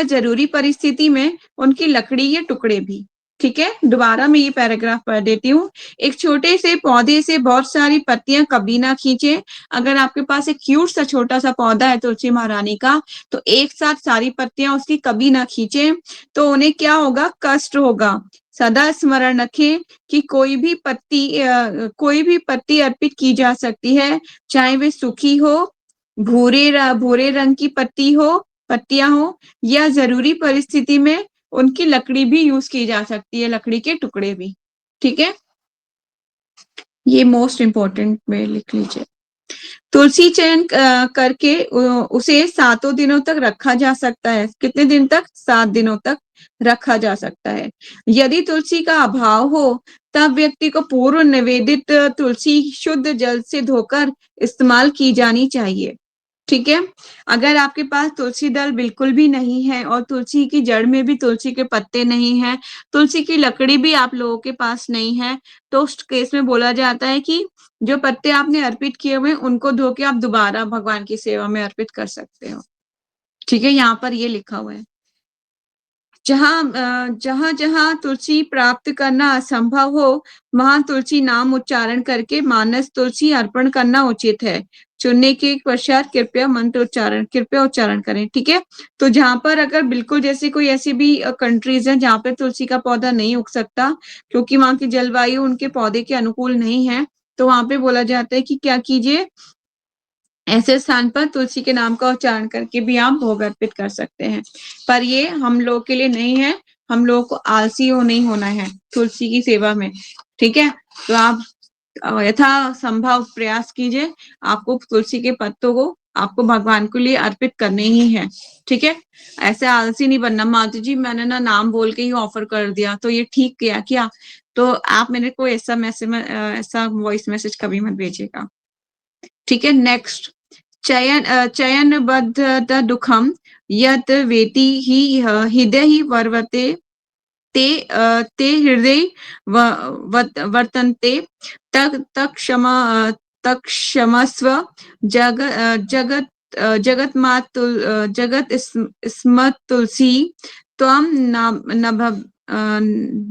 जरूरी परिस्थिति में उनकी लकड़ी या टुकड़े भी। ठीक है, दोबारा मैं ये पैराग्राफ पढ़ देती हूँ। एक छोटे से पौधे से बहुत सारी पत्तियां कभी ना खींचे। अगर आपके पास एक क्यूट सा छोटा सा पौधा है तुलसी महारानी का, तो एक साथ सारी पत्तियां उसकी कभी ना खींचे, तो उन्हें क्या होगा? कष्ट होगा। सदा स्मरण रखें कि कोई भी पत्ती अर्पित की जा सकती है, चाहे वे सूखी हो, भूरे रंग की पत्तियां हो या जरूरी परिस्थिति में उनकी लकड़ी भी यूज की जा सकती है, लकड़ी के टुकड़े भी। ठीक है, ये मोस्ट इम्पोर्टेंट में लिख लीजिए। तुलसी चयन करके उसे 7 दिनों तक रखा जा सकता है। कितने दिन तक? 7 दिनों तक रखा जा सकता है। यदि तुलसी का अभाव हो तब व्यक्ति को पूर्व निवेदित तुलसी शुद्ध जल से धोकर इस्तेमाल की जानी चाहिए। ठीक है, अगर आपके पास तुलसी दल बिल्कुल भी नहीं है और तुलसी की जड़ में भी तुलसी के पत्ते नहीं है, तुलसी की लकड़ी भी आप लोगों के पास नहीं है, तो उस केस में बोला जाता है कि जो पत्ते आपने अर्पित किए हुए उनको धो के आप दोबारा भगवान की सेवा में अर्पित कर सकते हो। ठीक है, यहाँ पर ये लिखा हुआ है। जहाँ जहाँ तुलसी प्राप्त करना असंभव हो, वहां तुलसी नाम उच्चारण करके मानस तुलसी अर्पण करना उचित है। चुनने के पश्चात कृपया उच्चारण करें। ठीक है, तो जहां पर अगर बिल्कुल जैसे कोई ऐसी भी कंट्रीज हैं जहाँ पे तुलसी का पौधा नहीं उग सकता, क्योंकि वहां की जलवायु उनके पौधे के अनुकूल नहीं है, तो वहां पे बोला जाता है कि क्या कीजिए, ऐसे स्थान पर तुलसी के नाम का उच्चारण करके भी आप भोग अर्पित कर सकते हैं। पर ये हम लोग के लिए नहीं है, हम लोगों को आलसी हो नहीं होना है तुलसी की सेवा में। ठीक है, तो आप यथा संभव प्रयास कीजिए, आपको तुलसी के पत्तों को आपको भगवान के लिए अर्पित करने ही है। ठीक है, ऐसे आलसी नहीं बनना, माता जी मैंने ना नाम बोल के ही ऑफर कर दिया तो ये ठीक किया क्या, तो आप मेरे को ऐसा मैसेज ऐसा वॉइस मैसेज कभी मत भेजिएगा। ठीक है, नेक्स्ट, चयनबद्ध दुखम यत् वेति हि हृदय ही वर्वते ते हृदय वर्तन्ते तत् क्षमस्व जगत जगत स्म तुलसी त्वं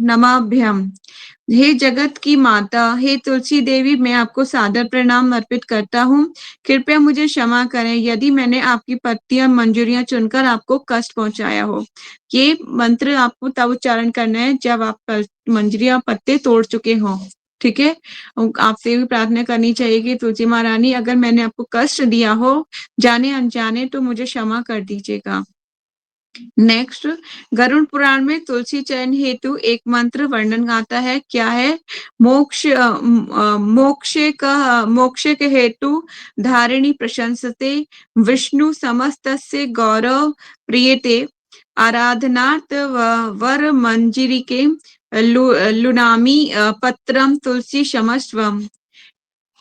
नमाभ्यम। हे जगत की माता, हे तुलसी देवी, मैं आपको सादर प्रणाम अर्पित करता हूँ। कृपया मुझे क्षमा करें यदि मैंने आपकी पत्तियां मंजूरियां चुनकर आपको कष्ट पहुंचाया हो। ये मंत्र आपको तब उच्चारण करना है जब आप मंजरियां पत्ते तोड़ चुके हों। ठीक है, आपसे भी प्रार्थना करनी चाहिए कि तुलसी महारानी अगर मैंने आपको कष्ट दिया हो जाने अनजाने तो मुझे क्षमा कर दीजिएगा। नेक्स्ट, गरुड़ पुराण में तुलसी चयन हेतु एक मंत्र वर्णन आता है, क्या है? मोक्ष के हेतु धारिणी प्रशंसते विष्णु समस्तस्य गौरव प्रियते आराधनार्थ वर मंजिरिके लुनामी पत्रम तुलसी क्षमस्वम।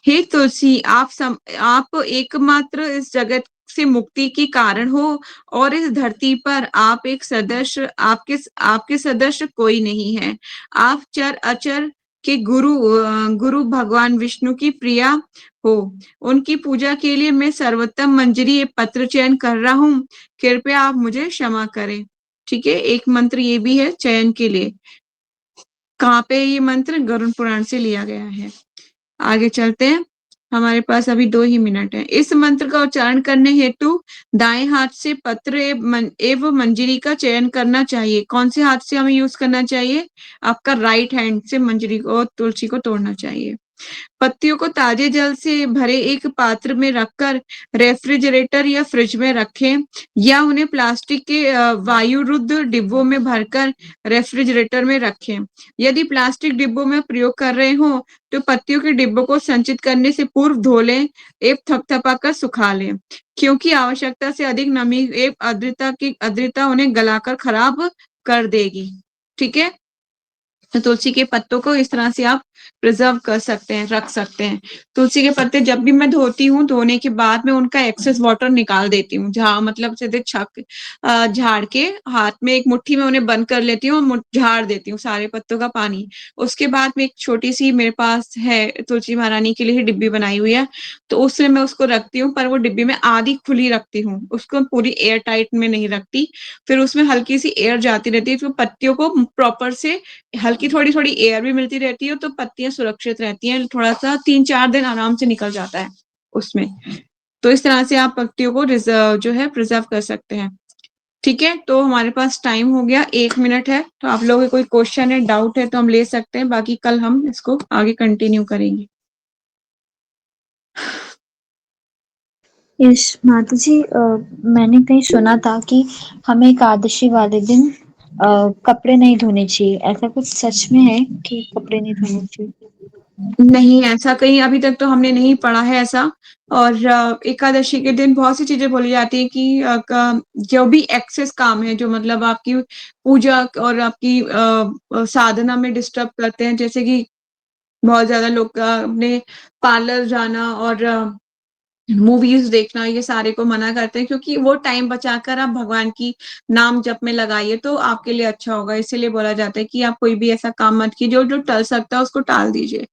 हे तुलसी, आप एकमात्र इस जगत से मुक्ति के कारण हो और इस धरती पर आप एक सदस्य आपके सदस्य कोई नहीं है। आप चर अचर के गुरु भगवान विष्णु की प्रिया हो। उनकी पूजा के लिए मैं सर्वोत्तम मंजरी ये पत्र चयन कर रहा हूँ। कृपया आप मुझे क्षमा करें। ठीक है, एक मंत्र ये भी है चयन के लिए। कहाँ पे ये मंत्र? गरुड़ पुराण से लिया गया है। आगे चलते हैं, हमारे पास अभी 2 ही मिनट है। इस मंत्र का उच्चारण करने हेतु दाएं हाथ से पत्र एवं मंजरी का चयन करना चाहिए। कौन से हाथ से हमें यूज करना चाहिए? आपका राइट हैंड से मंजरी को, तुलसी को तोड़ना चाहिए। पत्तियों को ताजे जल से भरे एक पात्र में रखकर रेफ्रिजरेटर या फ्रिज में रखें, या उन्हें प्लास्टिक के वायुरुद्ध डिब्बों में भरकर रेफ्रिजरेटर में रखें। यदि प्लास्टिक डिब्बों में प्रयोग कर रहे हो तो पत्तियों के डिब्बों को संचित करने से पूर्व धो लें एवं थपथपाकर सुखा लें, क्योंकि आवश्यकता से अधिक नमी एवं आर्द्रता उन्हें गलाकर खराब कर देगी। ठीक है, तो तुलसी के पत्तों को इस तरह से आप प्रिजर्व कर सकते हैं, रख सकते हैं। तुलसी के पत्ते जब भी मैं धोती हूँ, धोने के बाद में उनका एक्सेस वाटर निकाल देती हूँ, मतलब सीधे झाड़ के हाथ में एक मुट्ठी में उन्हें बंद कर लेती हूँ और झाड़ देती हूँ सारे पत्तों का पानी। उसके बाद में एक छोटी सी मेरे पास है तुलसी महारानी के लिए डिब्बी बनाई हुई है, तो उसमें मैं उसको रखती हूँ, पर वो डिब्बी में आधी खुली रखती हूँ, उसको पूरी एयर टाइट में नहीं रखती। फिर उसमें हल्की सी एयर जाती रहती है, तो पत्तियों को प्रॉपर से हल्की थोड़ी थोड़ी एयर भी मिलती रहती है, तो पत्तियां सुरक्षित रहती हैं। थोड़ा सा 3-4 दिन आराम से निकल जाता है उसमें। तो इस तरह से आप पत्तियों को जो है प्रिजर्व कर सकते हैं। ठीक है, तो हमारे पास टाइम हो गया, 1 मिनट है, तो आप लोगों के कोई क्वेश्चन है, डाउट है तो हम ले सकते हैं, बाकी कल हम इसको आगे कंटिन्यू करेंगे। यस माता जी, मैंने कहीं सुना था कि हमें एकादशी वाले दिन कपड़े नहीं धोने चाहिए। ऐसा कुछ सच में है कि कपड़े नहीं धोने चाहिए? नहीं, ऐसा कहीं अभी तक तो हमने नहीं पढ़ा है ऐसा। और एकादशी के दिन बहुत सी चीजें बोली जाती है कि जो भी एक्सेस काम है, जो मतलब आपकी पूजा और आपकी साधना में डिस्टर्ब करते हैं, जैसे कि बहुत ज्यादा लोग का अपने पार्लर जाना और मूवीज देखना, ये सारे को मना करते हैं, क्योंकि वो टाइम बचाकर आप भगवान की नाम जप में लगाइए तो आपके लिए अच्छा होगा। इसीलिए बोला जाता है कि आप कोई भी ऐसा काम मत कीजिए, जो जो टल सकता है उसको टाल दीजिए।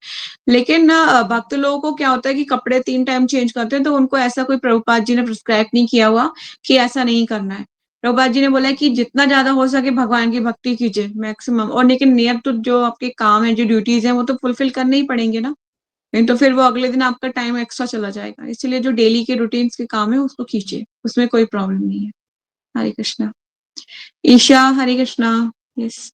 लेकिन ना भक्त लोगों को क्या होता है कि कपड़े 3 टाइम चेंज करते हैं, तो उनको ऐसा कोई प्रभुपाद जी ने प्रिस्क्राइब नहीं किया हुआ कि ऐसा नहीं करना है। प्रभुपाद जी ने बोला है कि जितना ज्यादा हो सके भगवान की भक्ति कीजिए मैक्सिमम, और लेकिन नियत तो जो आपके काम है, जो ड्यूटीज है, वो तो फुलफिल करने ही पड़ेंगे ना। नहीं तो फिर वो अगले दिन आपका टाइम एक्स्ट्रा चला जाएगा। इसलिए जो डेली के रूटीन्स के काम है उसको खींचिए, उसमें कोई प्रॉब्लम नहीं है। Hare Krishna. Isha, Hare Krishna. Yes.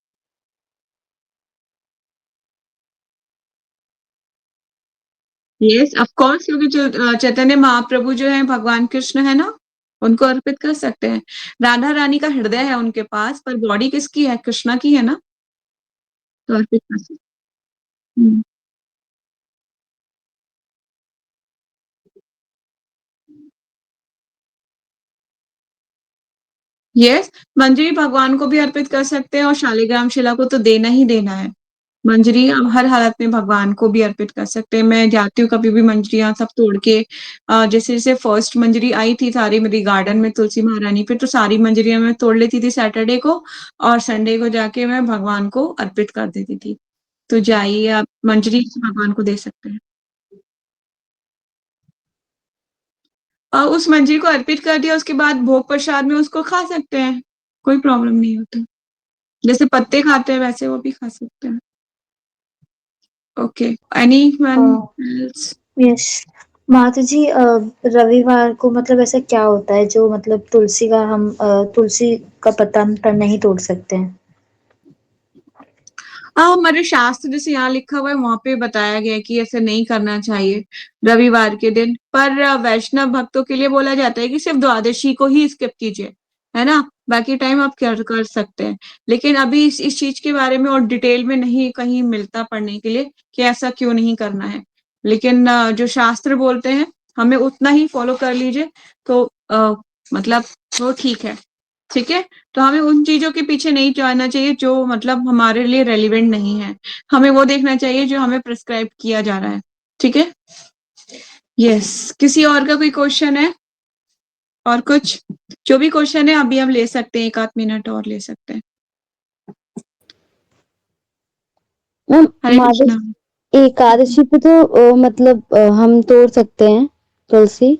Yes of course, क्योंकि जो चैतन्य महाप्रभु जो है भगवान कृष्ण है ना, उनको अर्पित कर सकते हैं। राधा रानी का हृदय है उनके पास, पर बॉडी किसकी है? कृष्णा की है ना, तो अर्पित कर सकते हैं। यस, मंजरी भगवान को भी अर्पित कर सकते हैं, और शालिग्राम शिला को तो देना ही देना है। मंजरी आप हर हालत में भगवान को भी अर्पित कर सकते हैं। मैं जाती हूँ कभी भी मंजरियां सब तोड़ के, जैसे जैसे फर्स्ट मंजरी आई थी सारी मेरी गार्डन में तुलसी महारानी पे, तो सारी मंजरियां मैं तोड़ लेती थी सैटरडे को, और संडे को जाके मैं भगवान को अर्पित कर देती थी। तो जाइए आप मंजरी भगवान को दे सकते हैं, और उस मंजरी को अर्पित कर दिया, उसके बाद भोग प्रसाद में उसको खा सकते हैं, कोई प्रॉब्लम नहीं होता। जैसे पत्ते खाते हैं वैसे वो भी खा सकते हैं। Okay, any one else? Yes माता जी, रविवार को मतलब ऐसा क्या होता है जो मतलब तुलसी का हम तुलसी का पत्ता हम नहीं तोड़ सकते हैं? हाँ, हमारे शास्त्र जैसे यहाँ लिखा हुआ है वहां पे बताया गया है कि ऐसे नहीं करना चाहिए रविवार के दिन। पर वैष्णव भक्तों के लिए बोला जाता है कि सिर्फ द्वादशी को ही स्किप कीजिए, है ना, बाकी टाइम आप कर कर सकते हैं। लेकिन अभी इस चीज के बारे में और डिटेल में नहीं कहीं मिलता पढ़ने के लिए कि ऐसा क्यों नहीं करना है। लेकिन जो शास्त्र बोलते हैं हमें उतना ही फॉलो कर लीजिए, तो मतलब वो ठीक है। ठीक है, तो हमें उन चीजों के पीछे नहीं जाना चाहिए जो मतलब हमारे लिए रेलिवेंट नहीं है। हमें वो देखना चाहिए जो हमें प्रिस्क्राइब किया जा रहा है। ठीक है। यस, किसी और का कोई क्वेश्चन है? और कुछ, जो भी क्वेश्चन है अभी हम ले सकते हैं, 1 आध मिनट और ले सकते हैं। मैम हरे माता कृष्णा। एकादशी पे तो मतलब हम तोड़ सकते हैं तुलसी,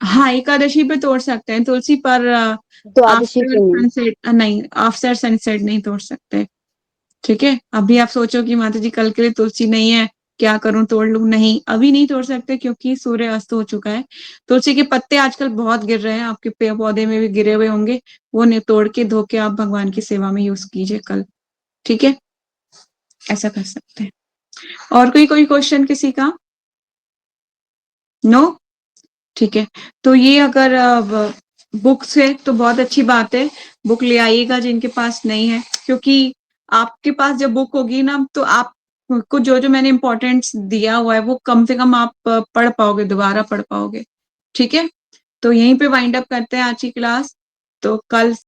हाँ, एकादशी पे तोड़ सकते हैं तुलसी, पर द्वादशी आफ्टर पे नहीं। सनसेट नहीं, आफ्टर सनसेट नहीं तोड़ सकते। ठीक है, अभी आप सोचो कि माता जी कल के लिए तुलसी नहीं है, क्या करूं, तोड़ लूं? नहीं, अभी नहीं तोड़ सकते क्योंकि सूर्य अस्त हो चुका है। तुलसी के पत्ते आजकल बहुत गिर रहे हैं, आपके पेड़ पौधे में भी गिरे हुए होंगे, वो नहीं, तोड़ के धो के आप भगवान की सेवा में यूज कीजिए कल। ठीक है, ऐसा कर सकते हैं। और कोई कोई क्वेश्चन किसी का? नो? ठीक है, तो ये अगर बुक्स है तो बहुत अच्छी बात है, बुक ले आइएगा जिनके पास नहीं है, क्योंकि आपके पास जब बुक होगी ना तो आप को जो जो मैंने इम्पोर्टेंस दिया हुआ है वो कम से कम आप पढ़ पाओगे, दोबारा पढ़ पाओगे। ठीक है, तो यहीं पे वाइंड अप करते हैं आज की क्लास। तो कल